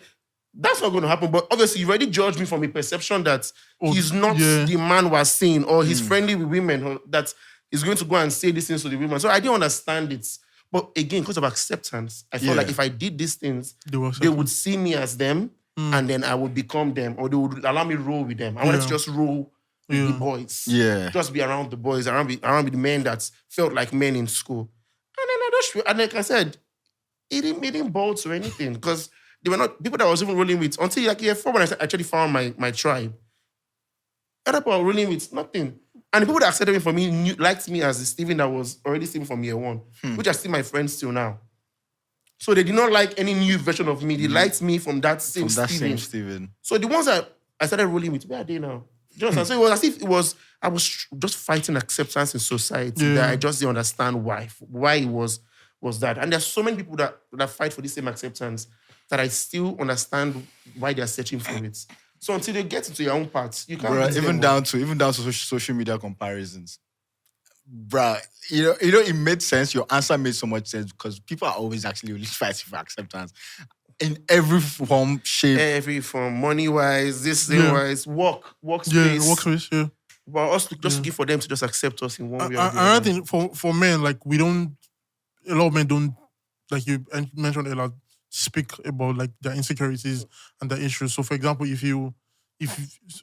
that's not going to happen. But obviously, you've already judged me from a perception that he's not the man we're seeing, or he's friendly with women, or that he's going to go and say these things to the women. So I didn't understand it. But again, because of acceptance, I felt like if I did these things, they would see me as them, and then I would become them, or they would allow me to roll with them. I wanted to just roll with the boys. Yeah. Just be around the boys, around with the men that felt like men in school. And like I said, it didn't boil to anything, because they were not people that I was even rolling with until like year 4 when I actually found my tribe. Other people I was rolling with, nothing. And the people that accepted me for me liked me as the Steven that was already Steven from year 1, which are still my friends till now. So they did not like any new version of me. They liked me from that same Steven. So the ones that I started rolling with, where are they now? Do you understand? So it was as if I was just fighting acceptance in society that I just didn't understand why it was that. And there's so many people that fight for the same acceptance that I still understand why they're searching for it. So until they get into your own parts, you can't.
Even down to social media comparisons. Bruh, you know, it made sense. Your answer made so much sense because people are always actually really fighting for acceptance in every form, shape.
Every form, money-wise, this thing-wise, workspace.
Yeah, workspace, yeah.
But us to just give for them to just accept us in one way or the other.
Another thing, for men, like a lot of men don't, like you mentioned earlier, speak about like their insecurities and their issues. So, for example,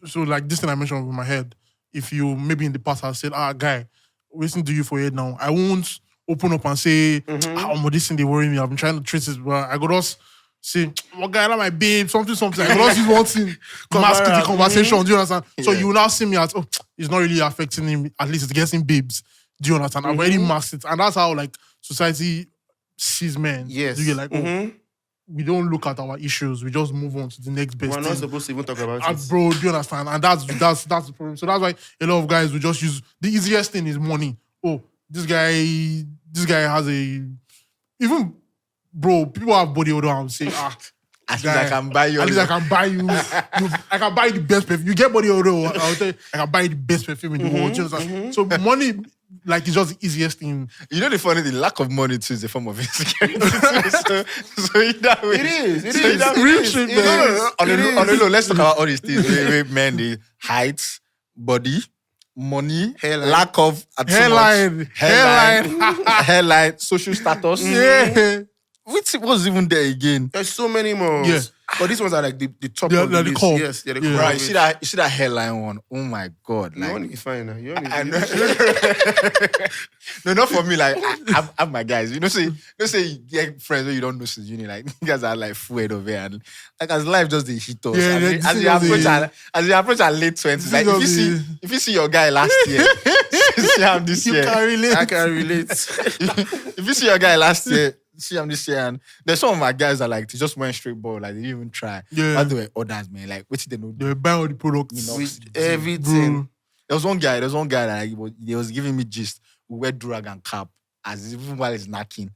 so like this thing I mentioned in my head, if you maybe in the past have said, guy, listen to you for it now, I won't open up and say, this thing they worry me. I've been trying to treat it, but I could just say, guy, like my babe, something. I could just use one thing, mask the conversation. Do you understand? Yeah. So you will now see me as, it's not really affecting him. At least it's getting babes. Do you understand? I've already masked it, and that's how like society sees men.
Yes.
Do you get like, we don't look at our issues. We just move on to the next best
thing. We're not supposed to even talk about it.
Bro, do you understand? And that's the problem. So that's why a lot of guys will just use the easiest thing is money. Oh, this guy has even bro, people have body odor and say,
at least I can buy you.
At least I can buy you. I can buy you the best perfume. You get body odor, I'll tell you, I can buy you the best perfume in the world. Do you understand? So money, like, it's just the easiest thing.
You know the funny thing, lack of money too is a form of insecurity. so in that way.
It is.
No, let's talk about all these things. Men, the height, body, money,
hairline.
Lack of hairline, social status.
Yeah.
What's even there again?
There's so many more.
Yeah.
But these ones are like the top of the list.
Core.
Yes, they're the core.
Right, you see that hairline one? Oh my God.
You only fine now.
I know. No, not for me. Like, I have my guys. You say you get friends where you don't know since uni. Like, you guys are like full over here. And like, as life just the hit us. As you approach our late 20s, like, if you see your guy last year, see him this year.
I can relate.
If you see your guy last year, see him this year, and there's some of my guys that like they just went straight ball, like they didn't even try.
Yeah.
But they were others, man. Like, what did they know?
They were buying all the products.
You know,
with everything.
Bro.
There was one guy that like, he was giving me gist. We wear durag and cap as even while he's knocking.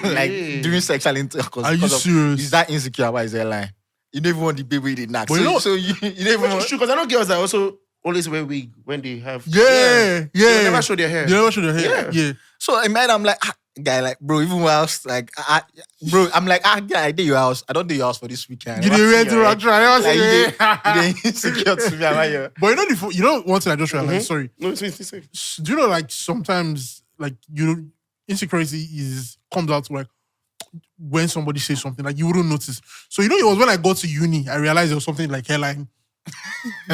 Like during sexual intercourse.
Are you serious?
He's that insecure about his hairline. You don't even want the baby with the knack.
But you know,
you don't even want...
Because I know girls that also always wear wig when they have...
Yeah.
They never show their hair.
Yeah.
So in my head, I'm like, guy, like, bro, even whilst, like, I'm like, guy, I did your house. I don't do your house for this weekend.
You didn't went to try.
Like, you didn't insecure to me. I'm like, yeah.
But you know one thing I just realized, sorry.
No, it's
Do you know, like, sometimes, like, insecurity comes out like when somebody says something, like, you wouldn't notice. So, it was when I got to uni, I realized there was something like hairline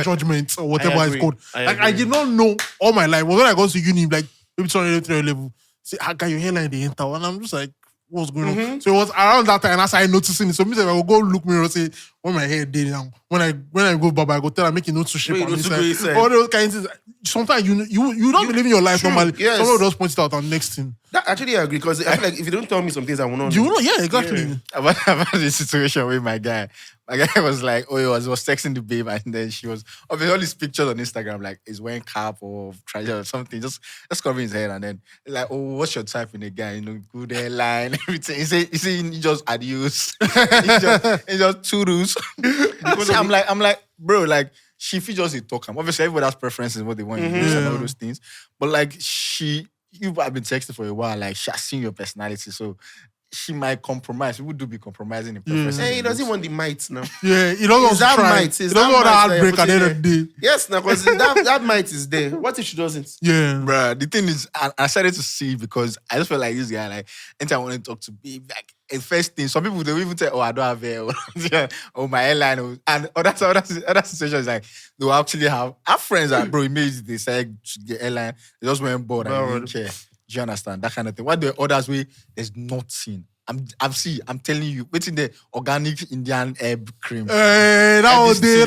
judgment or whatever it's called. I did not know all my life. But when I got to uni, like, maybe 203 level, say, I got your hairline the enter, and I'm just like, what's going on? So it was around that time, and I started noticing it. So I will go look mirror and say, what my hair did now. When I go baba, I go tell her, make it not to shape. All those kinds of things. Sometimes you don't believe in your life normally.
Yes.
Someone will just point it out on next thing.
Actually, I agree, because I feel like if you don't tell me some things, I will not know.
You will know, yeah, exactly.
Yeah.
I've had this situation with my guy. My guy was like, he was texting the babe, and then she was, obviously, all these pictures on Instagram, like, he's wearing cap or treasure or something, just covering his head, and then, like, what's your type in a guy? Good hairline, everything. He said, just adios. he just toodles. I'm like, bro, like, she features a talker. Obviously, everybody has preferences, what they want to use and all those things. But, like, you have been texting for a while, like, she has seen your personality, so she might compromise. People do be compromising in preferences.
Hey, he doesn't want the might now.
Yeah, he doesn't want
that
to try.
might.
He doesn't want that heartbreak at the end of the day.
Yes, now, because that might is there. What if she doesn't?
Yeah.
Bruh, the thing is, I started to see, because I just felt like this guy, like, anytime I want to talk to babe, like, the first thing, some people, they will even say, I don't have hair, or my hairline, and other situations, like, they will actually have friends that, bro, immediately they say, the hairline, they just went bored and they didn't care. Do you understand? That kind of thing. What the others way, there's nothing. I'm telling you, waiting the organic Indian herb cream.
Hey, that was day.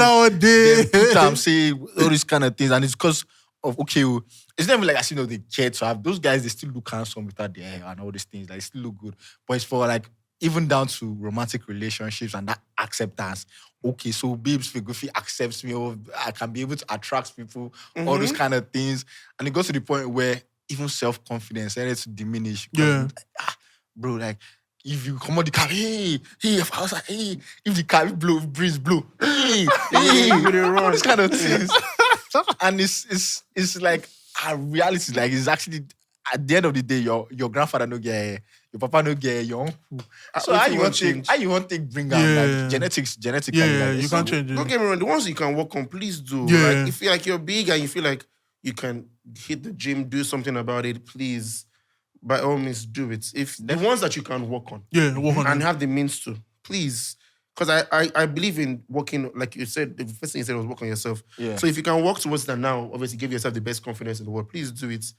I'm saying all these kind of things, and it's because of it's never like they care to have those guys. They still look handsome without their hair and all these things. Like, they still look good, but it's for like even down to romantic relationships and that acceptance. Okay, so babes, if he accepts me, or I can be able to attract people, all those kind of things, and it goes to the point where even self-confidence started to diminish.
Yeah,
bro, like, if you come on the car, if I was like, if the car breeze blow, all these kind of things. And it's like a reality, like, it's actually, at the end of the day, your grandfather no get hair, your papa no get hair, your uncle. So how you want to bring out, like, genetics?
Yeah, you can't change it.
Don't get me wrong, the ones you can work on, please do.
Yeah.
Like, if you like you're big and you feel like you can hit the gym, do something about it, please, by all means, do it. If the ones that you can work on,
work on
and
it.
have the means to, please. Because I believe in working, like you said, the first thing you said was work on yourself.
Yeah.
So if you can work towards that now, obviously give yourself the best confidence in the world. Please do it.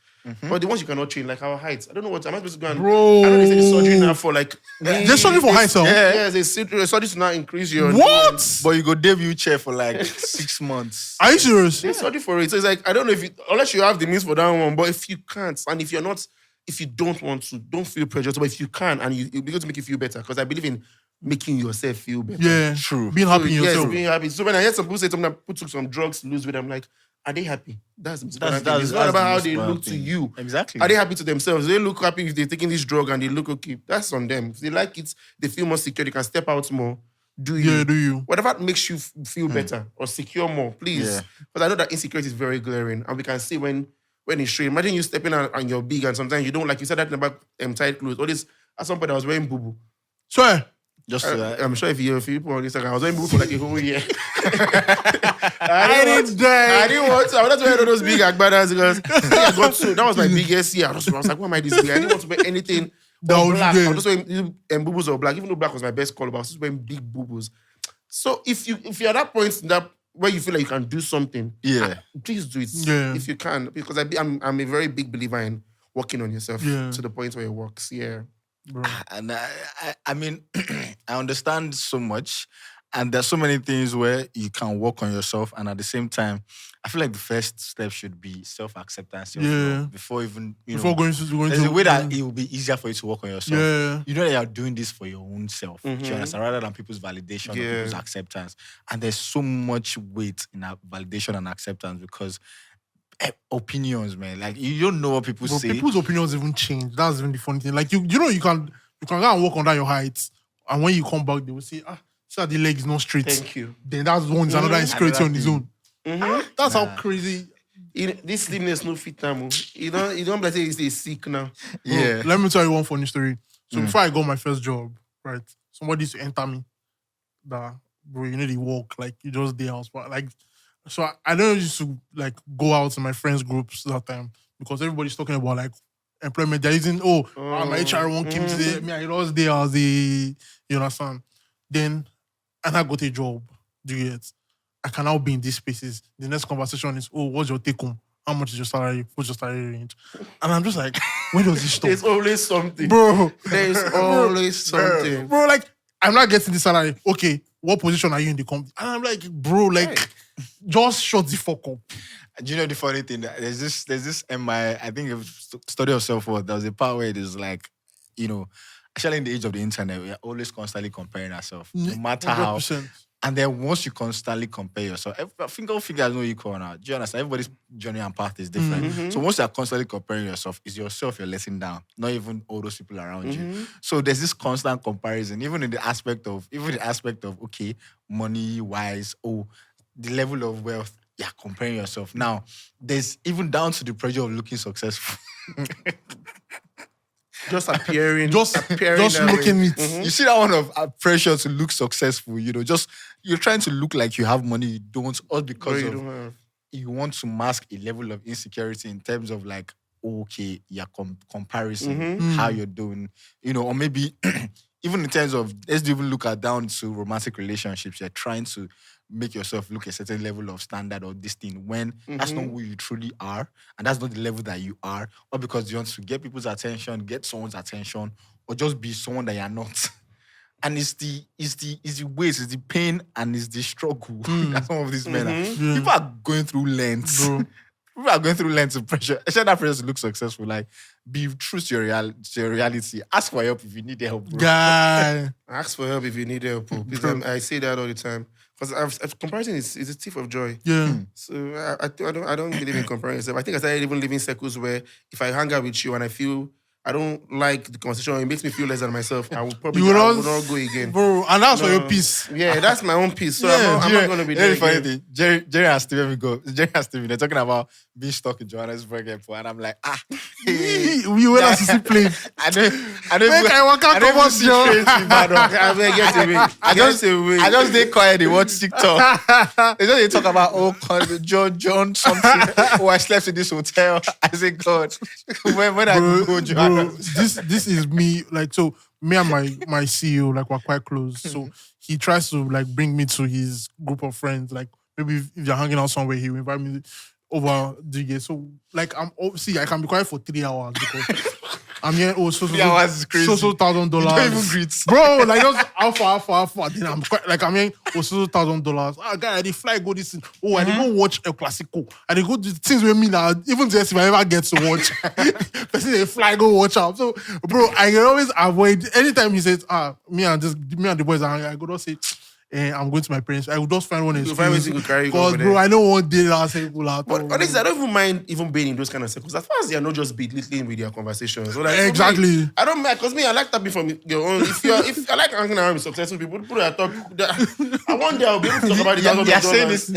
But the ones you cannot train, like our heights, I don't know what, am I supposed to go and...
Bro.
I know they say the surgery now for like...
They're surgery for heights,
Yeah, they surgery to now increase your...
What?
But you go debut chair for like 6 months.
Are you serious?
They surgery for it. So it's like, I don't know if you... Unless you have the means for that one, but if you can't, and if you're not... If you don't want to, don't feel pressured. But if you can, and it'll be good to make you feel better. Because I believe in making yourself feel better.
Yeah,
true.
Being happy in yourself.
Yes, being happy. So when I hear some people say something that took some drugs to lose weight, I'm like, are they happy? That's it's not about how they look to you.
Exactly.
Are they happy to themselves? They look happy if they're taking this drug and they look okay. That's on them. If they like it, they feel more secure. They can step out more. Do you?
Yeah, do you?
Whatever makes you feel better or secure more, please.
Yeah.
Because I know that insecurity is very glaring, and we can see when it's showing. Imagine you stepping out and you're big, and sometimes you don't, like you said that about tight clothes. All this, at some point I was wearing boo-boo.
Swear.
Just
I'm sure if you people on Instagram, I was wearing boo-boo for like a whole year.
I didn't
want to. I wanted to wear all those big agbadas because I got so that was my biggest year. I was like, why am I this big? I didn't want to wear anything black. I was just wearing boo-boos or black. Even though black was my best color, but I was just wearing big boo-boos. So if you're at that point that where you feel like you can do something, please do it.
Yeah.
If you can, because I'm a very big believer in working on yourself to the point where it works. Yeah.
Bro.
And I mean, I understand so much. And there's so many things where you can work on yourself. And at the same time, I feel like the first step should be self-acceptance. Before even,
going
there's a way that it will be easier for you to work on yourself.
Yeah.
You know that you're doing this for your own self. Do you understand? Rather than people's validation or people's acceptance. And there's so much weight in that validation and acceptance because opinions, man. Like, you don't know what people say.
People's opinions even change. That's even the funny thing. Like, you can go and walk under your heights. And when you come back, they will say, so the leg is not straight.
Thank you.
Then that's another insecurity on his own. That's how crazy.
This slimness no fit now. You don't like say he's sick now.
Yeah.
Bro, let me tell you one funny story. So before I got my first job, right, somebody used to enter me that, bro, you need to walk, like you just day house. But like, so I don't used to like go out in my friends' groups that time because everybody's talking about like employment. They're using, my HR one came today. Me, I lost day as you understand? Then, and I got a job. Do you get? I can now be in these spaces. The next conversation is, what's your take home? How much is your salary? What's your salary range? And I'm just like, when does this stop?
There's always something.
Bro.
There's always something.
Bro, like, I'm not getting the salary. Okay, what position are you in the company? And I'm like, bro, like, just shut the fuck up.
Do you know the funny thing? There's this I think it was study of self-worth. There was a part where it is like, actually in the age of the internet, we are always constantly comparing ourselves. No matter 100%. How. And then once you constantly compare yourself, all figures no equal now. Do you understand? Everybody's journey and path is different. Mm-hmm. So once you're constantly comparing yourself, it's yourself you're letting down, not even all those people around you. So there's this constant comparison, even in the aspect of, okay, money-wise, the level of wealth, you're comparing yourself. Now, there's even down to the pressure of looking successful.
Just appearing.
Just looking it.
Mm-hmm. You see that one of pressure to look successful, you're trying to look like you have money you don't, all because you want to mask a level of insecurity in terms of like, your comparison, how you're doing, or maybe even in terms of, let's even look at down to romantic relationships, you're trying to make yourself look a certain level of standard or this thing when that's not who you truly are and that's not the level that you are, or because you want to get people's attention, get someone's attention, or just be someone that you're not. And it's the weight, it's the pain, and it's the struggle that some of these men are. Yeah. People are going through lengths. People are going through lengths of pressure. Especially that pressure to look successful. Like, be true to your reality. Ask for help if you need help, bro.
Guy.
Ask for help if you need help, bro. I say that all the time. Because comparison is a thief of joy.
Yeah.
So I don't believe in comparing yourself. I think I started even living circles where if I hang out with you and I feel I don't like the conversation, it makes me feel less than myself, I will probably not go again.
Bro, and that's for your peace.
Yeah, that's my own peace. So I'm not going to be there.
Funny thing. Jerry and Steven, they're talking about being stuck in Johannesburg airport, and I'm like,
we went to see plane.
I don't see trains in Ibadan. I just did quiet. They watch TikTok. They talk about John something. I slept in this hotel. I say, God, when I go Johannesburg.
This is me. Like, so me and my CEO, like, we're quite close. So he tries to, like, bring me to his group of friends. Like, maybe if you're hanging out somewhere, he will invite me over the gate. So, like, I can be quiet for 3 hours because I'm here. Oh, so
3 hours is crazy.
$1,000.
You don't even greet.
Bro, like, just alpha. Then I'm quite, like, I'm here. Oh, so $1,000. Ah, guy, I did fly go this thing. Oh, I did go watch El Clasico. I did go do things with me now. Even just if I ever get to watch, person they fly go watch out. So, bro, I can always avoid anytime he says, me and the boys are hanging, I go just say, I'm going to my parents. I would just find one excuse. Because, bro, I don't want day I'll say go out.
But honestly, I don't even mind even being in those kind of circles. As far as you're not just belittling with your conversations. So, like,
Exactly.
Me, I don't mind, because I like tapping from your own. If I like hanging around with successful people that talk, I one day I'll be able to talk about it.
You're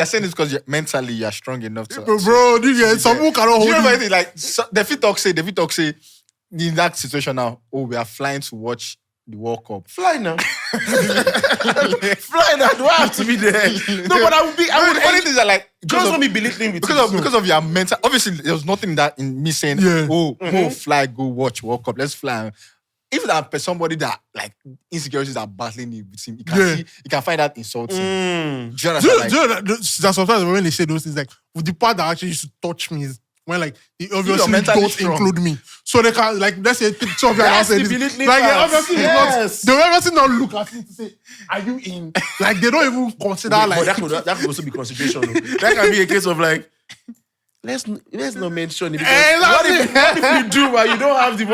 saying this because mentally you're strong enough to.
Bro, some people cannot hold
you.
You.
Anything, like, the fit talk say, in that situation now, we are flying to watch the World Cup.
Fly now. Fly now. Do I have to be there? No, but I would be.
The funny things are like,
just want me belittling
because of your mental. Obviously, there was nothing that in me saying, go fly, go watch World Cup, let's fly. If that somebody that, like, insecurities are battling it with him, you can find that insulting. Do you understand?
That's sometimes when they say those things, like, with the part that actually used to touch me is when, like, they obviously don't include me. So they can, like, let's say, picture of your house. Like, they obviously not look at me to say, are you in? Like, they don't even consider, like...
That could also be consideration. That can be a case of, like, let's not mention it. What if you do while you don't have the...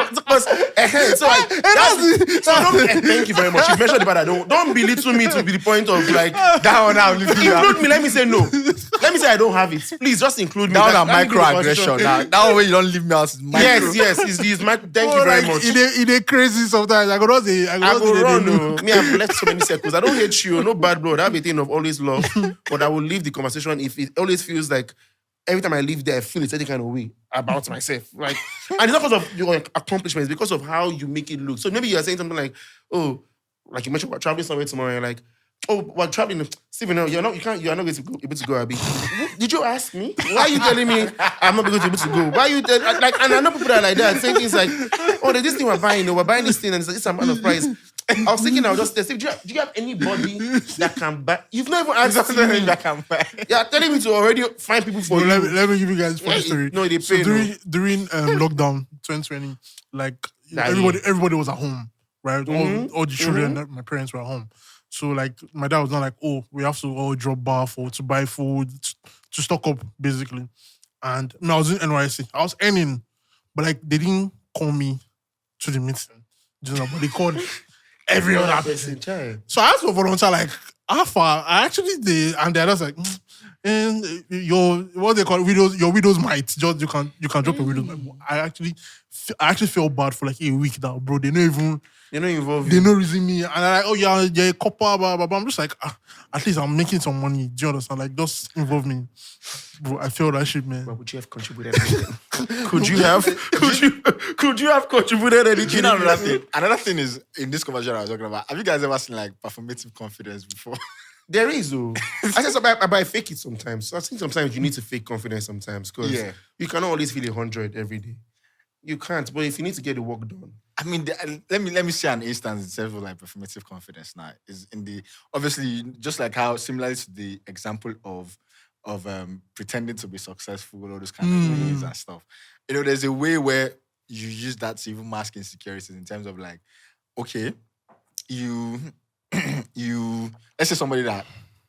Thank you very much. You mentioned the part that don't belittle me to be the point of, like,
down now.
Include me. Let me say no. Let me say I don't have it. Please, just include me.
Down a microaggression. That way you don't leave me out.
Yes. He's thank you very much.
It ain't crazy sometimes. I go
run. Me, I've left so many circles. I don't hate you. No bad blood. I have a thing of always love. But I will leave the conversation if it always feels like every time I leave there, I feel it's any kind of way about myself. Like, and it's not because of your accomplishments, it's because of how you make it look. So maybe you're saying something like, oh, like you mentioned, we're traveling somewhere tomorrow, and like, oh, we're traveling. Steven, no, you're not going to be able to go, Abby. Did you ask me? Why are you telling me I'm not going to be able to go? Why are you telling, like, and I know people that are like that, saying things like, oh, there's this thing we're buying this thing, and it's like, this amount of price. I was thinking, I'll just test. Do you have anybody that can buy? You've not even asked me
that can buy.
You're telling me to already find people for you.
Let me give you guys a funny story.
No, they pay.
So during lockdown 2020, like, everybody was at home, right? All the children, my parents were at home. So, like, my dad was not like, oh, we have to all drop bath or to buy food, to stock up, basically. And I was in NYC. I was earning, but, like, they didn't call me to the meeting. But they called every other person. So I asked for volunteer, like, how far? I actually did, and they're just like, and your what they call your widow's mite. Just you can drop your widow's mite. I actually felt bad for like a week now, bro. They're not involved. They not raising me, and I'm like, oh yeah, a copper, blah, blah, blah. I'm just like, at least I'm making some money. Do you understand? Like, just involve me, bro. I feel that shit, man.
But would you have contributed anything? Could you have contributed anything?
You know, another thing is, in this conversation I was talking about, have you guys ever seen, like, performative confidence before?
There is, though. I said, but I fake it sometimes. So I think sometimes you need to fake confidence sometimes, because you cannot always feel 100 every day. You can't, but if you need to get the work done.
I mean, let me share an instance instead of, like, performative confidence now. Is in the, obviously, just like how, similar to the example of pretending to be successful, all those kind of ways and stuff. You know, there's a way where you use that to even mask insecurities in terms of, like, okay, you let's say somebody that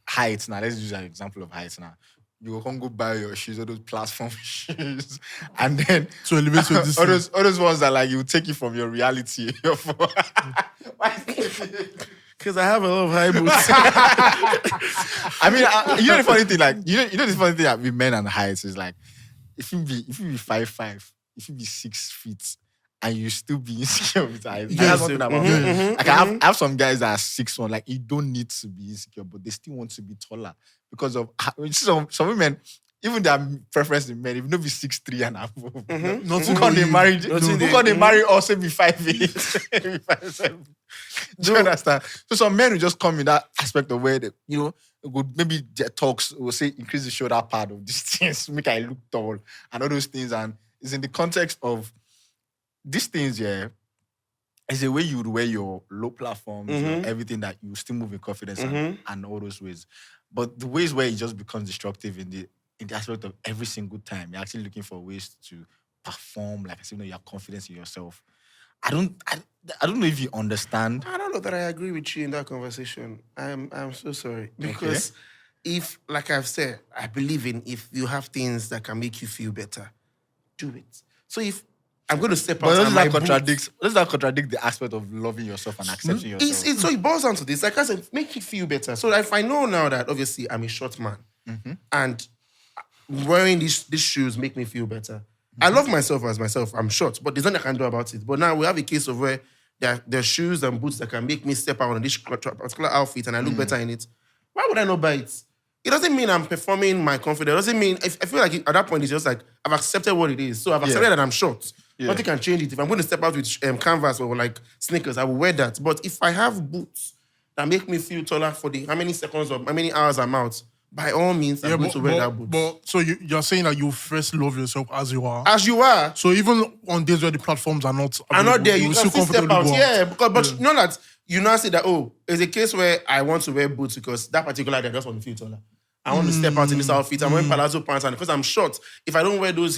height now, let's use an example of height now. You can go buy your shoes, all those platform shoes, and then
to elevate your distance.
All those ones that, like, you take you from your reality.
Because I have a lot of high boots.
I mean, you know the funny thing, like, you know the funny thing that with men and heights is, like, if you be 5'5", if you be 6 feet, and you still be insecure with height. That's one thing about me. Like, I have some guys that are 6'1", like, you don't need to be insecure, but they still want to be taller because of some women. Even their preference in men, if not be 6'3" and above, who can they marry also be 5'8", be 5'7"? Do you understand? So some men will just come in that aspect of where they, you know, maybe their talks will say increase the shoulder pad of these things, make I look tall, and all those things. And it's in the context of these things, It's a way you would wear your low platforms, your everything that you still move with confidence and all those ways. But the ways where it just becomes destructive in the aspect of every single time, you're actually looking for ways to perform, like I said, you have confidence in yourself. I don't know if you understand.
I don't know that I agree with you in that conversation. I'm so sorry. Because if, like I've said, I believe in if you have things that can make you feel better, do it. So if I'm going to step out,
But does that contradict the aspect of loving yourself and accepting yourself?
So it boils down to this. Like I said, make you feel better. So if I know now that obviously I'm a short man and wearing these shoes make me feel better. I love myself as myself. I'm short, but there's nothing I can do about it. But now we have a case of where there are shoes and boots that can make me step out on this particular outfit and I look better in it. Why would I not buy it? It doesn't mean I'm performing my confidence. It doesn't mean, I feel like at that point it's just like, I've accepted what it is. So I've accepted that I'm short. Nothing can change it. If I'm going to step out with canvas or like sneakers, I will wear that. But if I have boots that make me feel taller for the how many seconds or how many hours I'm out, by all means, I'm going to wear that boot.
But so you're saying that you first love yourself as you are.
As you are.
So even on days where the platforms are not
there, you can still step out. Yeah,
because
but you know that you now say that, it's a case where I want to wear boots because that particular day I just want to feel taller. I want to step out in this outfit. I'm wearing palazzo pants, and because I'm short, if I don't wear those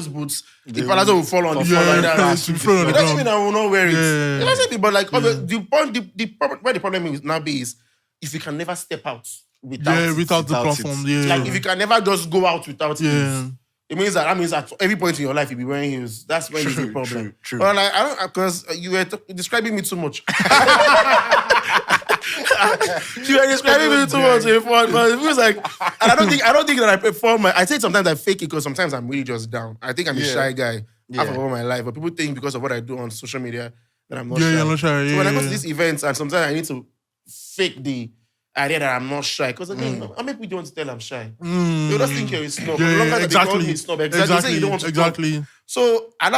boots, the palazzo will fall on the floor like that. It doesn't mean I will not wear it. It doesn't mean, but like where the problem is now is if you can never step out without
the platform.
Like if you can never just go out without heels. It means that at every point in your life you'll be wearing heels. That's when it's the problem.
True.
But like I don't, because you were describing me too much. You were describing me too much, but it feels like, and I don't think that I perform. I say sometimes I fake it because sometimes I'm really just down. I think I'm a shy guy half of all my life, but people think because of what I do on social media that I'm not shy.
Not shy.
So when I go to these events and sometimes I need to fake the idea that I'm not shy because again, how many people don't want to tell I'm shy? They just think you're a snob. They call me a snob. Exactly. They say you don't want to talk. So I'm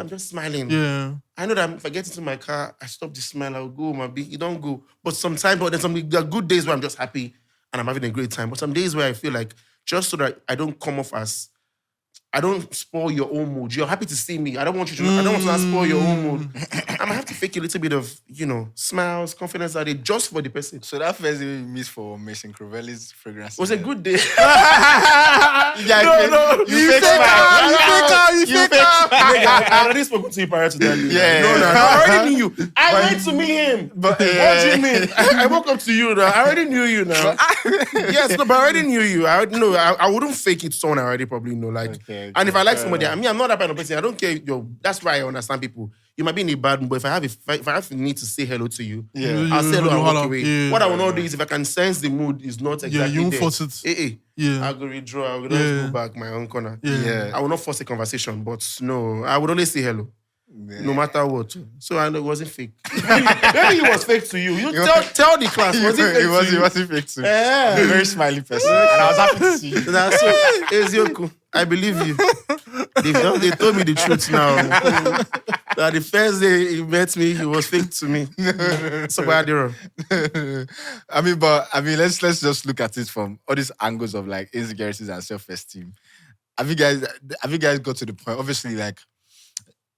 just smiling.
Yeah.
I know that if I get into my car, I stop the smile, I'll go, you don't go. But sometimes, there are good days where I'm just happy and I'm having a great time. But some days where I feel like, just so that I don't come off as, I don't spoil your own mood. You're happy to see me. I don't want to spoil your own mood. I might have to fake a little bit of, smiles, confidence out there just for the person.
So that first day we missed for Mason Crevelli's fragrance.
It was a good day.
You fake smile. You fake smile.
I already spoken to you prior to that. No, I already knew you. I went to meet him. But what do you mean? I woke up to you now. I already knew you now. Yes, no, but I already knew you. I wouldn't fake it to someone I already probably know. Like,
okay,
and if I like somebody, I'm not that kind of person. I don't care. That's why I understand people. You might be in a bad mood, but if I have a need to say hello to you, I'll say hello and walk away. What I will not do is if I can sense the mood is not exactly
you
there.
Force it.
I'll go withdraw. I will just go back my own corner. I will not force a conversation, but no, I would only say hello. No matter what. So I know it wasn't fake. Maybe it was fake to you. You tell the class. Was it fake to you?
It wasn't fake to me. I'm a very smiley person. And I was happy to see you.
That's so, Ezioku, I believe you. They told me the truth now. That the first day he met me, he was fake to me. So bad,
let's just look at it from all these angles of like insecurities and self-esteem. Have you guys got to the point? Obviously, like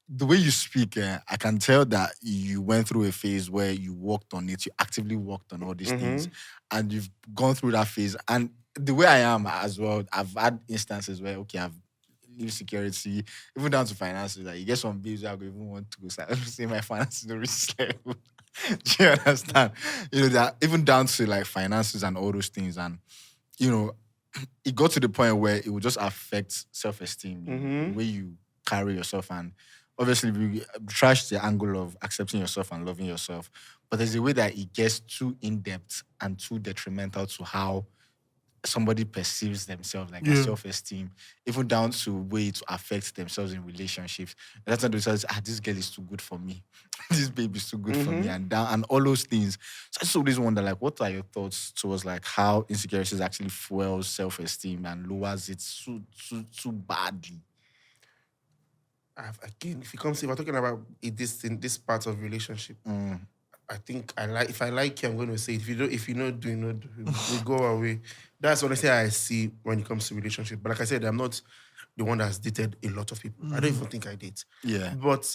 the way you speak, I can tell that you went through a phase where you worked on it. You actively worked on all these things, and you've gone through that phase. And the way I am as well, I've had instances where I've insecurity, even down to finances. Like you get some bills I even want to go. So I don't say my finances don't reach this level. Do you understand? That even down to like finances and all those things, and it got to the point where it would just affect self-esteem, the way you carry yourself, and obviously we trash the angle of accepting yourself and loving yourself, but there's a way that it gets too in-depth and too detrimental to how somebody perceives themselves, like their self-esteem, even down to way to affect themselves in relationships. And that's when they say, this girl is too good for me. This baby is too good for me, and all those things. So I just always wonder, like, what are your thoughts towards like how insecurities actually fuels self-esteem and lowers it too badly?
Again, if we're talking about this part of relationship, I think if I like you, I'm going to say it. If you don't do, we go away. That's honestly how I see when it comes to relationship. But like I said, I'm not the one that's dated a lot of people. I don't even think I date.
Yeah.
But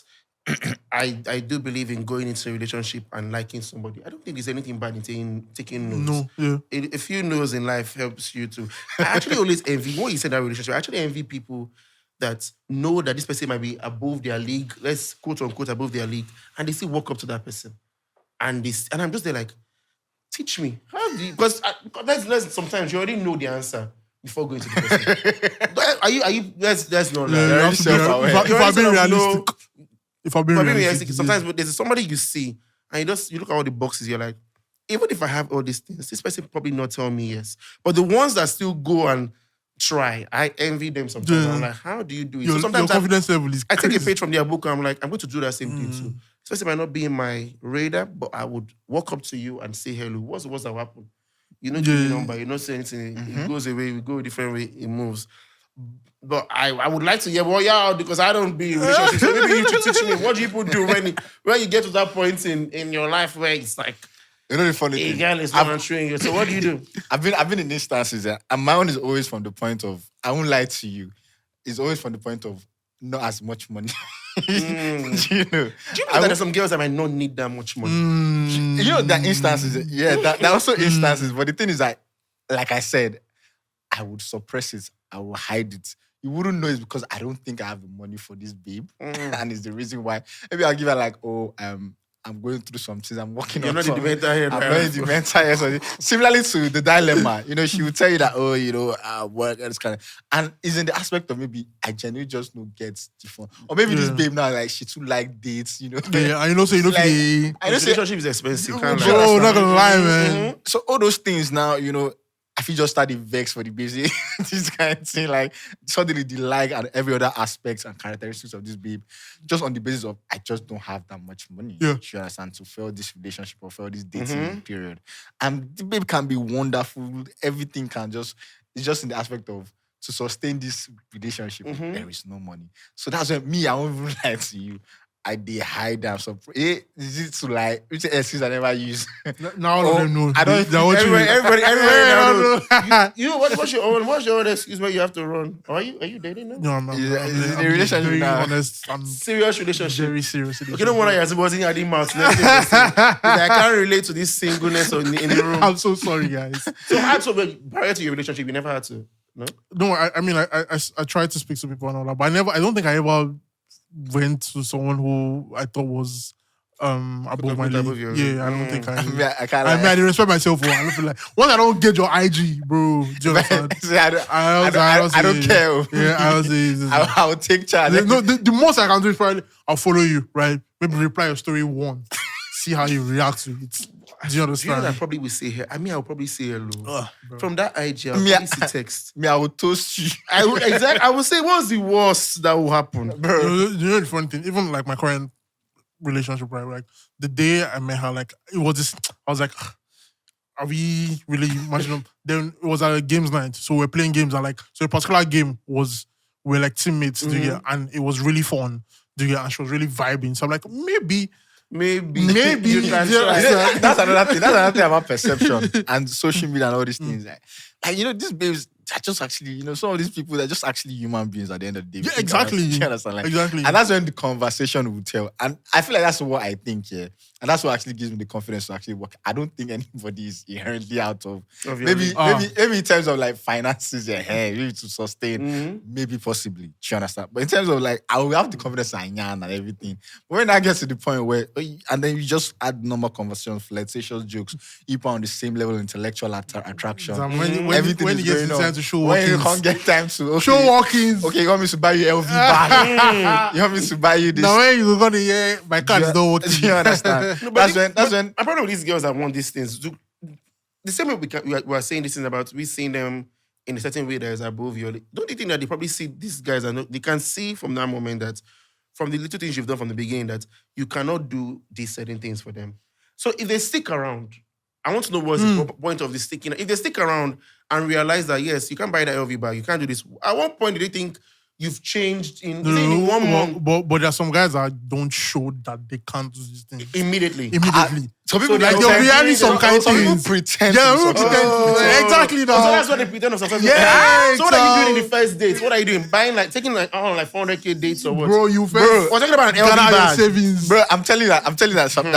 I do believe in going into a relationship and liking somebody. I don't think there's anything bad in taking notes.
No, yeah.
A few no's in life helps you to. I actually always envy, when you said that relationship, I actually envy people that know that this person might be above their league, let's quote unquote above their league, and they still walk up to that person. And I'm just there like, teach me. How do you, because sometimes you already know the answer before going to the person. Are you, let's not lie.
Yeah, if I'm being realistic. If I'm being realistic.
Sometimes there's somebody you see, and you look at all the boxes, you're like, even if I have all these things, this person probably not tell me yes. But the ones that still go and try, I envy them sometimes. I'm like, how do you do it?
So sometimes your confidence level is crazy.
I take a page from their book and I'm like, I'm going to do that same thing too. This person might not be in my radar, but I would walk up to you and say hello. What's that will happen? You know, give me number, you don't say anything. It goes away, we go a different way, it moves. But I would like to hear, well, yeah, because I don't be in relationships. So maybe you should teach me what do people do when you get to that point in your life where it's like,
you know the funny
a
thing?
girl is not answering you. So what do you do?
I've been in instances and my own is always from the point of, I won't lie to you, it's always from the point of not as much money. Do you know?
Do you know that there's some girls that might not need that much money?
You know that instances, yeah, that are also instances. But the thing is that, like I said, I would suppress it. I will hide it. You wouldn't know it's because I don't think I have the money for this babe. And it's the reason why. Maybe I'll give her like, I'm going through some things. I'm working
You're
on
not
something.
in the mental health.
I'm not in the mental health. Similarly to the dilemma, she would tell you that, work, and this kind of. And it's in the aspect of maybe I genuinely just don't get different. Or maybe this babe now, like, she too like dates,
Yeah, I know, so you look
like,
like...
I know,
relationship is expensive.
Bro, not gonna lie, man.
So all those things now, I feel just started vex for the busy. This kind of thing, like suddenly the like and every other aspects and characteristics of this babe, just on the basis of I just don't have that much money.
Yeah.
You understand? To fill this relationship or fill this dating period. And the babe can be wonderful. Everything it's just in the aspect of to sustain this relationship, there is no money. So that's when I won't even lie to you. I did hide them. So is it to like which excuse I never use?
Now all of them know.
I don't.
Everybody
know.
You what's your own excuse where you have to run? Are you dating now?
No, I'm
in a relationship
very
now.
honest. I'm
Serious relationship.
very serious.
You know what I was in the mouth. I can't relate to this singleness in the room.
I'm so sorry, guys.
So prior to your relationship, you never had to. No.
No, I mean, I tried to speak to people and all that, but I don't think I ever went to someone who I thought was above my league. Yeah, I don't think I respect myself. I don't feel like once I don't get your IG, bro. Do you understand?
I don't care.
Yeah,
I will take charge.
No, the most I can do is probably I'll follow you, right? Maybe reply your story once, see how you react to it. Do you understand?
Do you know that I probably will say here? I mean, I'll probably say hello. From that IG, I'll probably see text.
I will toast you.
I will say, what's the worst that will happen?
Bro. You know the funny thing? Even like my current relationship, right? Like the day I met her, like it was this, I was like, are we really matching up? Then it was a games night. So we're playing games and so a particular game we're like teammates, and it was really fun. And she was really vibing. So I'm like, maybe you can try.
That's another thing about perception and social media and all these things. Like these babes are just actually, some of these people, they're just actually human beings at the end of the day.
Yeah, exactly.
You understand?
Exactly.
And that's when the conversation will tell. And I feel like that's what I think, yeah. And that's what actually gives me the confidence to actually work. I don't think anybody is inherently out of maybe in terms of like finances, maybe to sustain, maybe possibly. Do you understand? But in terms of like, I will have the confidence and yarn and everything. But when I get to the point where, and then you just add normal conversations, flirtatious jokes, you put on the same level of intellectual attraction. Everything
when
is
you get
going on.
time to show
When you
walk-ins.
can't get time to
Show walk-ins.
Okay, you want me to buy you LV bag? You want me to buy you this?
Now when you go to hear my card is not working.
Do you understand? That's when.
I'm proud of these girls that want these things. The same way we are saying these things about we seeing them in a certain way that is above you. Don't you think that they probably see these guys and they can see from that moment that from the little things you've done from the beginning that you cannot do these certain things for them. So if they stick around, I want to know what's the point of the sticking. If they stick around and realize that yes, you can't buy that LV bag, you can't do this. At what point do they think you've changed in 1 month.
But there are some guys that don't show that they can't do these things
Immediately.
Some people
like they'll be having some kind of
some people
things.
pretend.
Yeah,
to be successful.
exactly.
So that's what they pretend of success.
Yeah,
So what are you doing in the first date? What are you doing? Buying taking 400k dates or what?
Bro, you first
We're talking about an LV
gather your
bag.
savings.
Bro, I'm telling you that some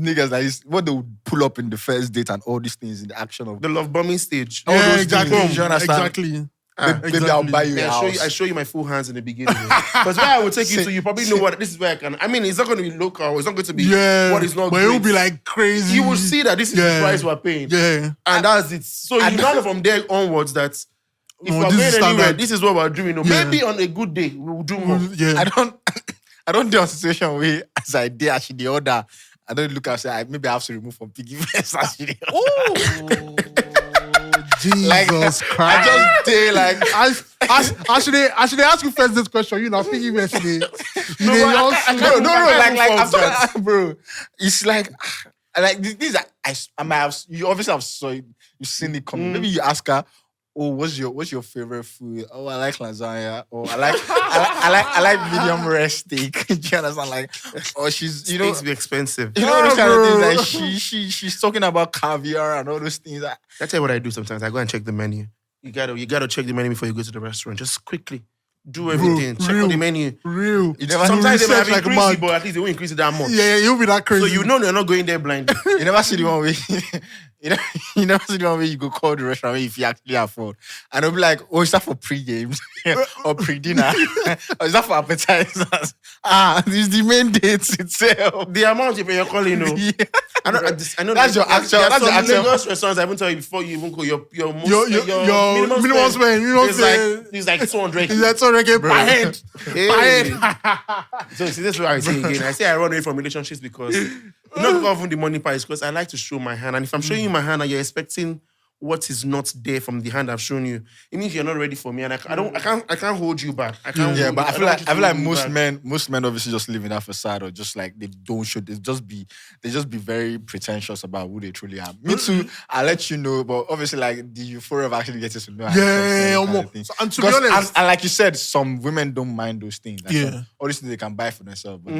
niggas that is what they would pull up in the first date and all these things in the action of
The love bombing stage.
all
Yeah,
those
exactly.
things. You understand?
Exactly.
Maybe I'll buy you a
Yeah,
house.
I show you my full hands in the beginning. Because where I will take you to, you probably know what this is where I can. I mean, it's not going to be local. It's not going to be what is not
but
great.
it will be like crazy.
You will see that this is the price we're paying.
Yeah.
And that's it. So you know from there onwards that if we're
this is
going anywhere,
standard.
this is what we're doing.
Yeah.
Maybe on a good day, we will do more.
Yeah.
I don't do a situation where as I did actually the order. I don't look and say maybe I have to remove from piggy first actually.
Jesus Christ.
I just did like
I should ask you first this question. You know, speaking yesterday.
No,
I'm talking, bro. It's like these are you obviously have you've seen it coming. Maybe you ask her, oh, what's your favorite food? Oh, I like lasagna. Oh, I like medium rare steak. Do you understand? Like, oh, she's
Steaks be expensive.
you know those kind of things. Like she's talking about caviar and all those things.
That's what I do sometimes. I go and check the menu. You gotta check the menu before you go to the restaurant. Just quickly do everything. Check out the menu.
Real.
Sometimes they might
like
increase
mad.
it, but at least they won't increase it that much.
Yeah, you'll be that crazy.
So you know they're not going there blind.
You never see the one where you never see the one where you go call the restaurant if you actually afford. And they'll be like, oh, is that for pre-games or pre-dinner? Or is that for appetizers? This is the main dates itself.
The amount you're calling,
Yeah.
I know
That's your actual.
There are
That's your
some
actual.
Lagos restaurants I won't tell you before you even go. Your
minimum spend.
It's like 200.
Is that so regular? Per head.
Hey. So see, this is what I say again. I say I run away from relationships because not because of the money part, it's because I like to show my hand. And if I'm showing you my hand and you're expecting what is not there from the hand I've shown you, it means you're not ready for me. And I can't hold you back. I can't.
Yeah,
hold
but
you.
I
don't
feel like
want you to hold me back.
most men obviously just live in that facade or just like they don't show. They just be very pretentious about who they truly are. Me too. I'll let you know, but obviously like the euphoria of actually getting to know.
And to be honest,
and like you said, some women don't mind those things. Like
Yeah.
all these things they can buy for themselves, but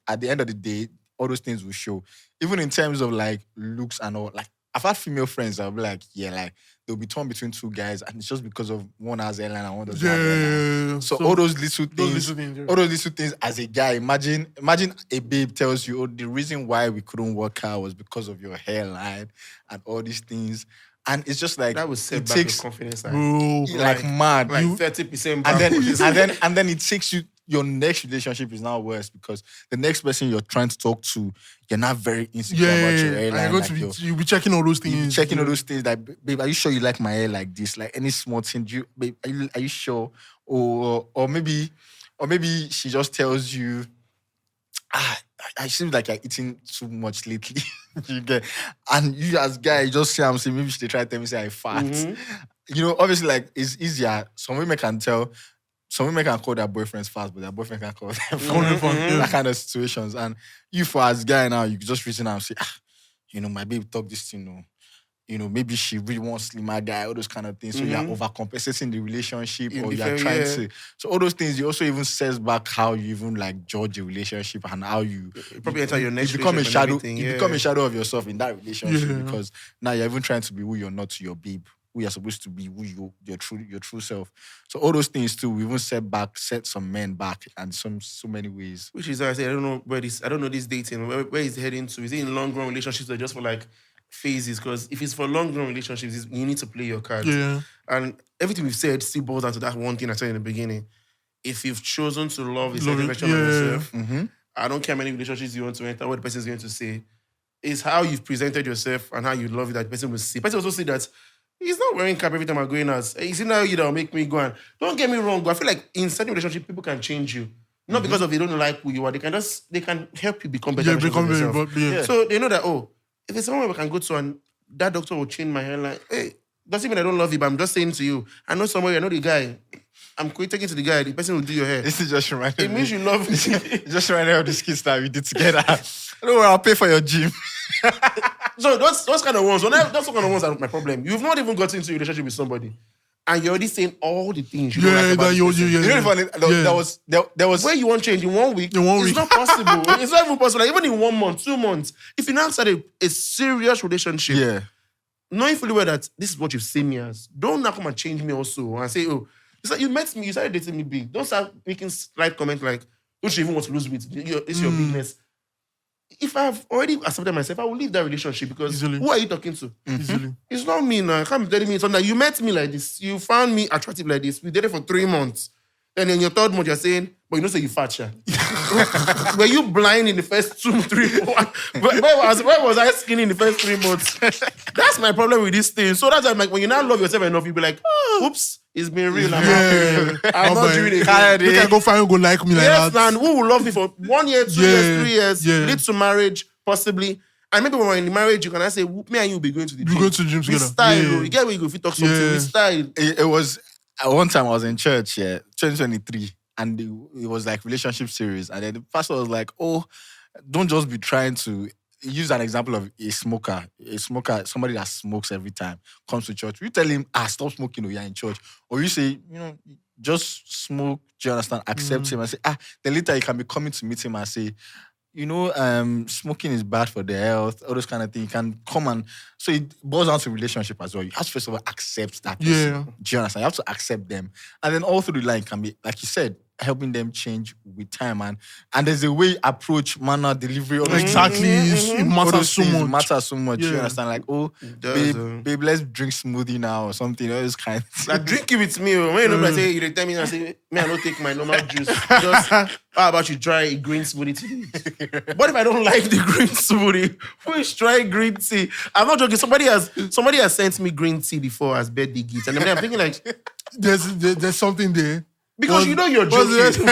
at the end of the day, all those things will show. Even in terms of like looks and all. Like I've had female friends that'll be like, yeah, like they'll be torn between two guys, and it's just because of one has airline and one doesn't have airline. So all those little things, as a guy, imagine a babe tells you, oh, the reason why we couldn't work out was because of your hairline and all these things. And it's just like
That was set
it
back
takes
your confidence.
bro,
like mad.
Like 30% back.
and then it takes you. Your next relationship is now worse because the next person you're trying to talk to, you're not very insecure about your hairline.
And you'll be checking all those things.
Checking all those things like, babe, are you sure you like my hair like this? Like any small thing, babe, are you sure? Or maybe she just tells you, I seem like you're eating too much lately. You get, and you as guy, you just say, I'm saying maybe she try to tell me say I fat. You know, obviously like it's easier. Some women can tell. Some women can call their boyfriends fast, but their boyfriend can call them that kind of situations. And you, for as guy now, you just reason out and say, my babe talk this thing, maybe she really wants slimmer guy, all those kind of things. So you're overcompensating the relationship, or you're trying to. So all those things, you also even says back how you even like judge a relationship and how you
probably enter your next.
You become a shadow. You become a shadow of yourself in that relationship because now you're even trying to be who you're not to your babe. Who you're supposed to be, who your true self. So all those things too, we even set some men back and so many ways.
Which is why I say I don't know this dating. Where is it heading to? Is it in long run relationships or just for like phases? Because if it's for long run relationships, you need to play your cards.
Yeah.
And everything we've said still boils down to that one thing I said in the beginning. If you've chosen to love a certain version of yourself, I don't care how many relationships you want to enter, what the person is going to say. It's how you've presented yourself and how you love it that the person will see. The person will also see that he's not wearing cap every time I'm going out. Is it now that'll make me go on? Don't get me wrong, but I feel like in certain relationships, people can change you. Not because of they don't like who you are. They can help you become better versions of yourself. So they know that, if it's someone we can go to and that doctor will change my hairline. Hey, doesn't mean I don't love you, but I'm just saying to you, I know somewhere, I know the guy. I'm taking to the guy, the person will do your hair.
This is just reminding me.
It means you love me.
Just reminding me of the skits that we did together. Don't worry, I'll pay for your gym.
So those kind of ones, those kind of ones are my problem. You've not even gotten into a relationship with somebody. and you're already saying all the things you don't like about
you.
You know the funny, there was
where you want change in 1 week.
In 1
it's
week.
not possible. It's not even possible. Like, even in 1 month, 2 months, if you now start a serious relationship,
yeah.
knowing fully well that this is what you've seen me as, don't now come and change me also and say, oh, it's like you met me, you started dating me big. Don't start making slight comment like, don't you even want to lose weight? It's your bigness. If I've already accepted myself, I will leave that relationship because
Easily.
who are you talking to?
Easily.
It's not me now. I can't be telling me something. You met me like this. You found me attractive like this. We dated for 3 months. And in your 3rd month, you're saying, but you know, say you fat, yeah. Were you blind in the first 2, 3 months? Where was I skinny in the first 3 months? That's my problem with this thing. So that's why, like, when you now love yourself enough, you'll be like, oops, it's been real. I'm not doing it.
You can go find who go like me like
Yes,
that.
man. Who will love me for 1 year, 2 years, 3 years, lead to marriage, possibly. And maybe when we're in the marriage, you can say, me and you will be going to the gym.
We go to the gym
We
together.
style,
Yeah.
you get where you go, if you talk something, we style.
It was at one time I was in church, 2023, and it was like relationship series, and then the pastor was like, "Oh, don't just be trying to." Use an example of a smoker, somebody that smokes every time comes to church. You tell him, stop smoking, or you're in church, or you say, just smoke. Do you understand? Accept him and say, Then later you can be coming to meet him and say, smoking is bad for the health, all those kind of things. You can come and, so it boils down to relationship as well. You have to first of all accept that person.
Yeah.
Do you understand? You have to accept them. And then all through the line can be, like you said, helping them change with time. And there's a way, approach, manner, delivery, all those
Exactly. It matters so much.
It matters so much.
Yeah.
You understand? Like, babe, let's drink smoothie now or something. All those kind of things.
Like, drink it with me. When you say, you tell me, I say, I don't take my normal juice. Just, how about you try a green smoothie today? What if I don't like the green smoothie? Who is trying green tea? I'm not joking. Somebody has sent me green tea before as birthday gift. And then I'm thinking like,
there's something there.
Because you know you're joking.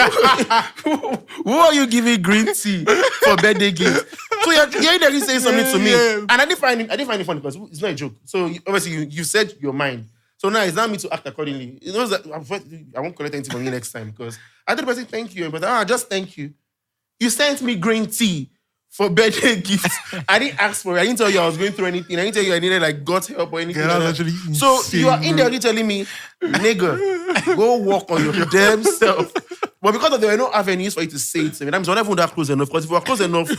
Who are you giving green tea for birthday gift? So you're directly saying something to me.
Yeah.
And I didn't find it funny because it's not a joke. So obviously you said your mind. So now it's not me to act accordingly. You know that I won't collect anything from you next time because I did person thank you, but just thank you. You sent me green tea for birthday gifts. I didn't ask for it. I didn't tell you I was going through anything. I didn't tell you I needed like gut help or anything.
Yeah, that's actually
so
insane,
you are indirectly telling me, nigga, go walk on your damn self. But because there were no avenues for you to say it to me, that means we're not even that close enough. Because if we're close enough,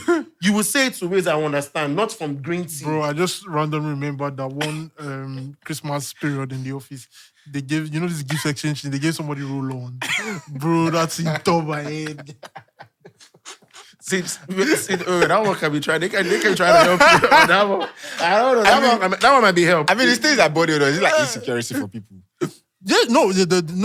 you will say it to ways I understand, not from green tea.
Bro, I just randomly remembered that one Christmas period in the office, they gave, this gift exchange thing, they gave somebody roll on. Bro, that's in top of my head.
That one can be tried. They can try to help you on that one. I don't know. That one might be help.
I mean, these things are body odor. It's like insecurity for people.
Yeah, no,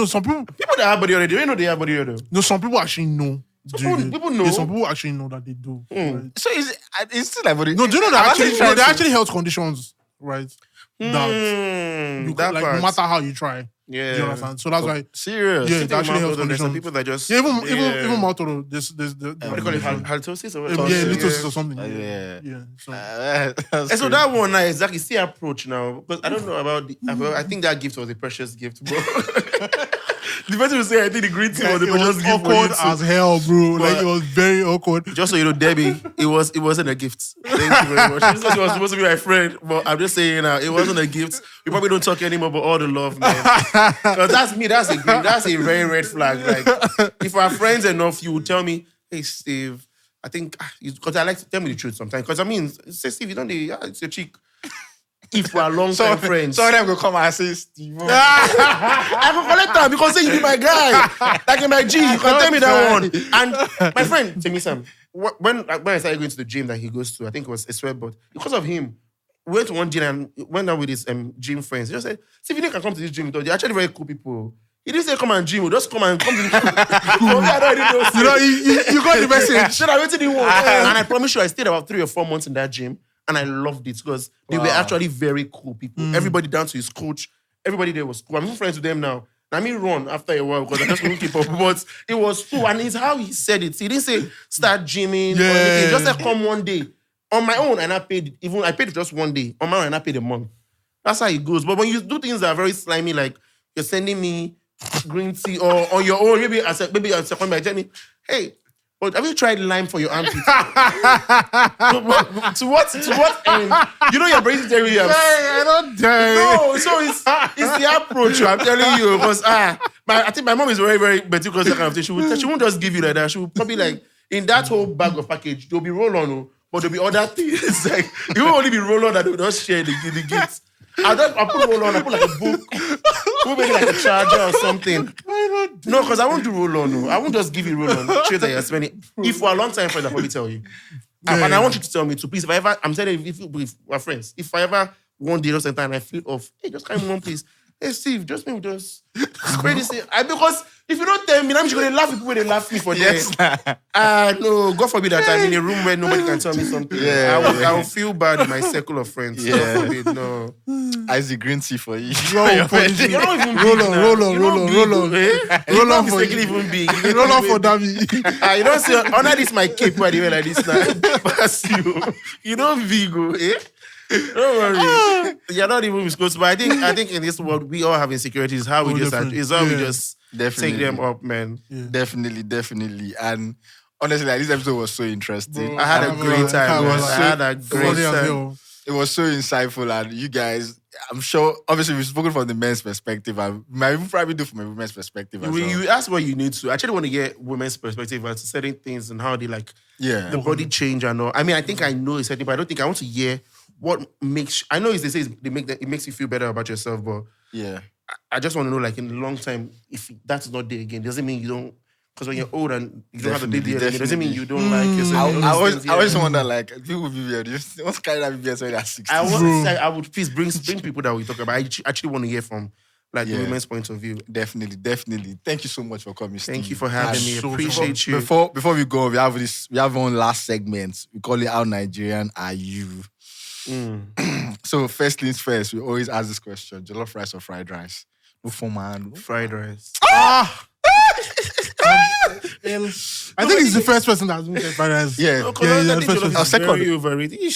some people
People that have body odor, do you know they have body odor?
No, some people actually know.
People know.
Yeah, some people actually know that they do. Right?
So it's still like body.
No, do you know that there are actually health conditions, right? That
that
like
part.
no matter how you try.
Yeah.
Do you understand? So that's why.
Serious.
Yeah, it's actually health
There's some
conditions.
people that just
Yeah, even mouth odor. There's
what do you call it? Halitosis or
yeah, litosis or something.
Yeah.
Yeah. So
And so that one now exactly see approach now because I don't know about I think that gift was a precious gift, bro. The person will say I think the green tea was a
it
precious
was
gift for you
awkward
too.
as hell, bro.
But-
Like it was very awkward.
Just so you know, Debbie, it wasn't a gift. Thank you very much. This was supposed to be my friend, but I'm just saying now, it wasn't a gift. We probably don't talk anymore, but all the love, man. Because that's me. That's a very red flag. Like, if we're friends enough, you would tell me, "Hey, Steve, I think because I like to tell me the truth sometimes. Because I mean, say Steve, you don't need, it's your cheek. If we're long-time friends,
Some of them will come and say, Steve.
I can collect that because say you be my guy. Like in my G, you can tell me that one. And my friend, tell me Sam, when I started going to the gym that he goes to, I think it was a sweatboard. Because of him, we went to one gym and went out with his gym friends. He just said, see if you can come to this gym, they're actually very cool people. He didn't say come and gym, just come to the
You got the message.
Should I wait till the one? And I promise you, I stayed about 3 or 4 months in that gym. And I loved it because they were actually very cool people. Everybody down to his coach, everybody there was cool. I'm even friends with them now. I mean, run after a while because I just couldn't keep up. But it was cool. And it's how he said it. He didn't say start gymming or anything. He just said come one day. On my own, and I paid just one day. On my own, and I paid a month. That's how it goes. But when you do things that are very slimy, like you're sending me green tea or on your own, maybe a second by tell me, hey, But have you tried lime for your armpit? To what end? You know you're breathing terribly.
I don't die.
No, so it's the approach. I'm telling you, because I think my mom is very, very meticulous that kind of thing. She won't just give you like that. She will probably like in that whole bag of package, there'll be roll on, but there'll be other things. Like it will only be roll on that they'll just share the gifts. I'll put roll on, I'll put like a book, maybe like a charger or something. No, because I won't do roll on. No. I won't just give you roll on. Straight that you're spending. If we're a long time friends, I'll probably tell you. And I want you to tell me too. Please, if I ever, I'm telling you, if we're friends, if I ever one day or something and I feel off, hey, just come on, please. Hey, Steve, just maybe just spread this. Because if you don't tell me, I'm just going to laugh at people when they laugh at me for
Yes.
no, God forbid that I'm in a room where nobody can tell me something. I will feel bad in my circle of friends.
Yeah.
God forbid, no.
Icy green tea for you.
Roll on.
Roll on.
Roll on for
you.
you.
Even big.
Roll on for Davy.
You don't say, honor this my cape by the way like this now. Pass you. You don't Vigo, eh? Don't worry. You're not even close. But I think in this world we all have insecurities. How we we just take them up, man.
Yeah. Definitely. And honestly, like, this episode was so interesting.
Bro, I had a great time.
It was so insightful, and you guys, I'm sure, obviously, we've spoken from the men's perspective, and we might even probably do from a women's perspective as well.
You ask what you need to. I actually want to get women's perspective as to certain things and how they like the body change and all. I mean, I think I know it's certain, but I don't think I want to hear what makes. I know they say it makes you feel better about yourself, but I just want to know, like, in a long time, if that's not there again, doesn't mean you don't. Because when you're old and you don't have a baby, it doesn't mean you don't like yourself.
I always wonder, like, people will be there. What's kind of BBS when they're 60?
I would please bring people that we talk about. I actually want to hear from the women's point of view.
Definitely. Thank you so much for coming, Steve.
Thank you for having me. Appreciate you.
Before we go, we have one last segment. We call it How Nigerian Are You? So first things first, we always ask this question: jollof rice or fried rice? No for man.
Fried rice.
I think he's the first person that's been fried rice.
Yeah.
I think jollof is
second.
very overrated.
You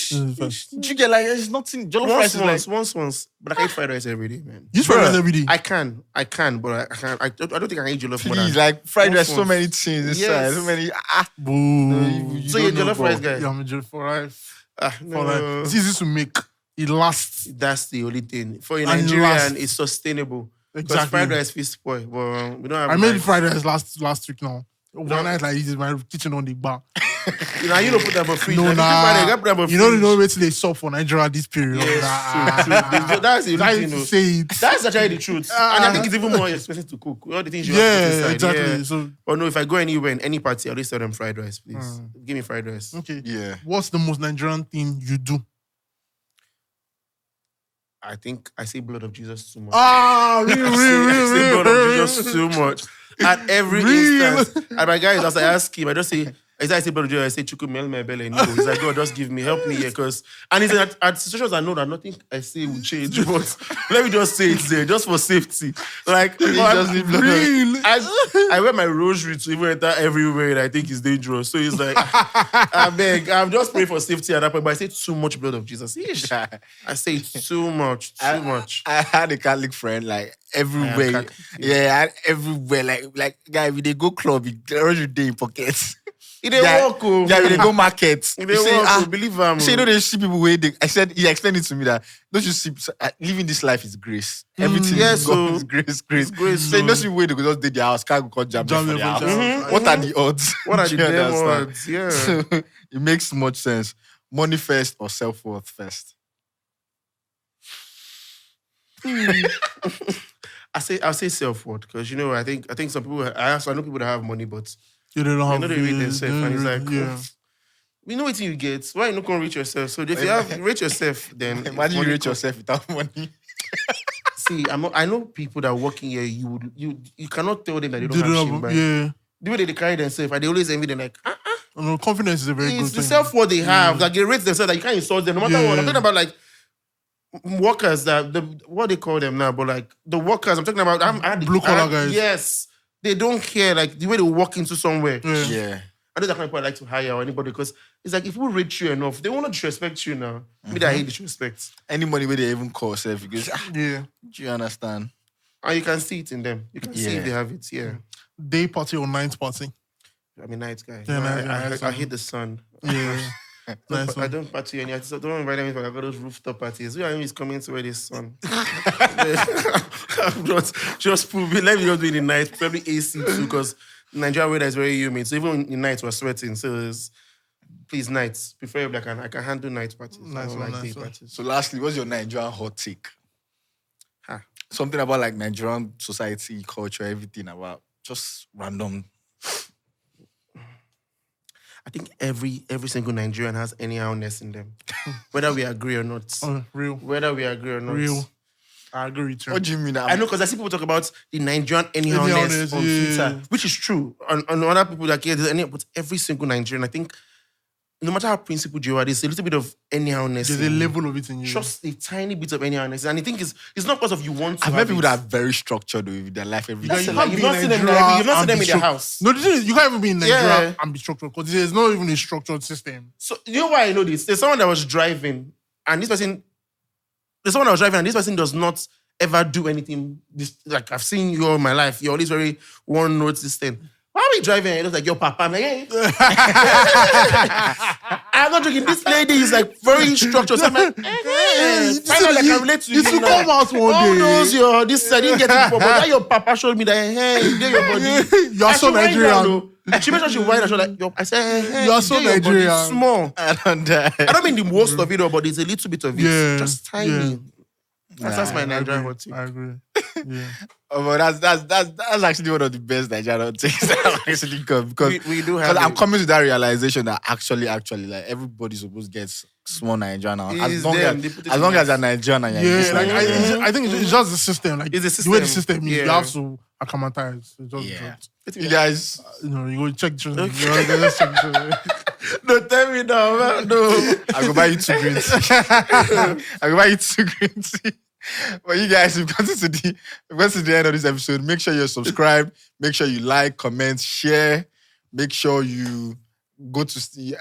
get like it's nothing. Jollof rice is like
once. But I can eat fried rice every day, man.
You eat fried rice every day?
I can, but I can't. I don't think I can eat jollof more than.
Please, like fried rice, so many things inside, so many.
Boo.
So you're a jollof rice guy?
Yeah, I'm a jollof rice.
No.
It's easy to make. It lasts.
That's the only thing. For a Nigerian, it's sustainable. Because fried rice feels spoil. But we don't have.
I made fried rice last week now. One night like this is my kitchen on the bar.
You don't put that for free.
No, nah. You don't wait till they stop for Nigeria at this period.
Yes, true. That's the thing.
Say it.
That's actually the truth. And I think it's even more expensive to cook. All the things you have to put inside.
Exactly.
Yeah.
So,
but no, if I go anywhere in any party, I'll just tell them fried rice, please. Give me fried rice.
Okay.
Yeah.
What's the most Nigerian thing you do?
I think I say blood of Jesus too much.
Really?
I say blood of Jesus too much. At every instance. And my guys, as I ask him, I just say, as I say blood of Jesus, I say, Chuku mel me bele. He's like, God, just give me, help me here. And he's at situations I know that nothing I say will change. But let me just say it there, just for safety. Like, I wear my rosary to even enter everywhere and I think it's dangerous. So he's like, I beg, I'm just praying for safety at that point. But I say too much blood of Jesus. I say too much.
I had a Catholic friend, like, everywhere. Everywhere. Like guy, we they go club, he already day in pockets.
He didn't walk.
Yeah, we they go market.
He didn't walk. Believe him.
So you know they see people where they. He explained it to me that don't you see living this life is grace. Everything is grace. So you know see where they go just did their house, can't go jam for their house. What are the odds?
What are the damn odds? Yeah.
So it makes much sense. Money first or self-worth first?
I'll say self-worth because I think some people I know people that have money but
they don't
they rate themselves and it's like we know what you get. Why you not gonna rate yourself? So if you have rate yourself, then
imagine you rate yourself without money.
See, I know people that work in here. You cannot tell them that they don't have shit, right?
Yeah.
The way they carry themselves, and they always envy them like.
No, confidence is a very good thing.
It's the self-worth they have. Like they rate themselves that you can't insult them no matter what. I'm talking about like workers that what they call them now, but like the workers I'm talking about.
Blue collar guys.
Yes, they don't care like the way they walk into somewhere.
Yeah.
I know that kind of people I like to hire or anybody because it's like if people rate you enough, they want to disrespect you now. Me that I hate disrespect.
Any money where they even call self because
do
you understand?
And you can see it in them. You can see if they have it. Yeah.
Day party or night party?
I'm a night guy.
Yeah,
No,
nice guy.
I hate the sun.
Yeah. Nice
I
one.
don't party any. So don't invite me for like all those rooftop parties. Who are you is coming to where the sun? just let me just do it in the night. Probably AC too, because Nigeria weather is very humid. So even in night we're sweating. So please nights. Preferably I can handle night parties. I don't like day parties.
So lastly, what's your Nigerian hot take? Something about like Nigerian society, culture, everything about just random.
I think every single Nigerian has anyhowness in them, whether we agree or not.
Real.
Whether we agree or not.
Real. I agree too.
What do you mean?
I know because I see people talk about the Nigerian anyhowness on Twitter, which is true. And other people that care, but every single Nigerian, I think, no matter how principled you are, there's a little bit of anyhowness.
There's a level of it in you.
Just a tiny bit of anyhowness. And I think it's not because of you want to.
I've met people that are very structured with their life every day.
You've not seen them in their house.
No, the thing is, you can't even be in Nigeria and be structured because there's not even a structured system.
So, you know why I know this? There's someone that was driving and this person does not ever do anything. Like, I've seen you all my life. You're always very one-note system. Why are we driving? It looks like your papa. I'm like, hey. I'm not joking. This lady is like very structured. So I'm like, hey. Finally, I can relate to you.
You should come out one day.
Knows your this? I didn't get it before, but that your papa showed me that, hey, you your body.
You're so Nigerian.
And she made sure she whine and she was like, I said, hey,
you're so Nigerian.
Small.
I
don't mean the most of it, but it's a little bit of it.
Yeah.
Just tiny.
Yeah.
That's my Nigerian hot take.
I agree. Yeah.
But that's actually one of the best Nigerian hot takes that I've actually come because
we do have.
Because I'm coming to that realization that actually, like everybody's supposed to get small Nigerian as long as they're Nigerian and you're
yeah, like I think it's just the system. Like
it's the system.
The way the system is, you have to acclimatize.
You guys,
you go check.
No, tell me now, man. No, I go buy you 2 green tea. I go buy you 2 green tea. But you guys, we've gotten to the end of this episode. Make sure you're subscribed. Make sure you like, comment, share. Make sure you go to Steve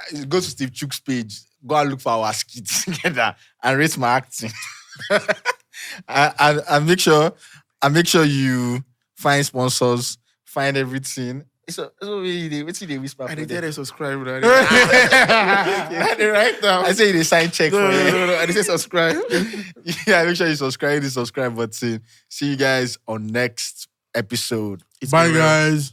Chuks' page. Go and look for our skits together and rate my acting. and make sure you find sponsors, find everything. So what's the whisper?
I didn't tell subscribe. Right
now. I say they sign check for you.
No. I didn't say subscribe.
Yeah, make sure you subscribe. The subscribe button. See you guys on next episode.
Bye, guys.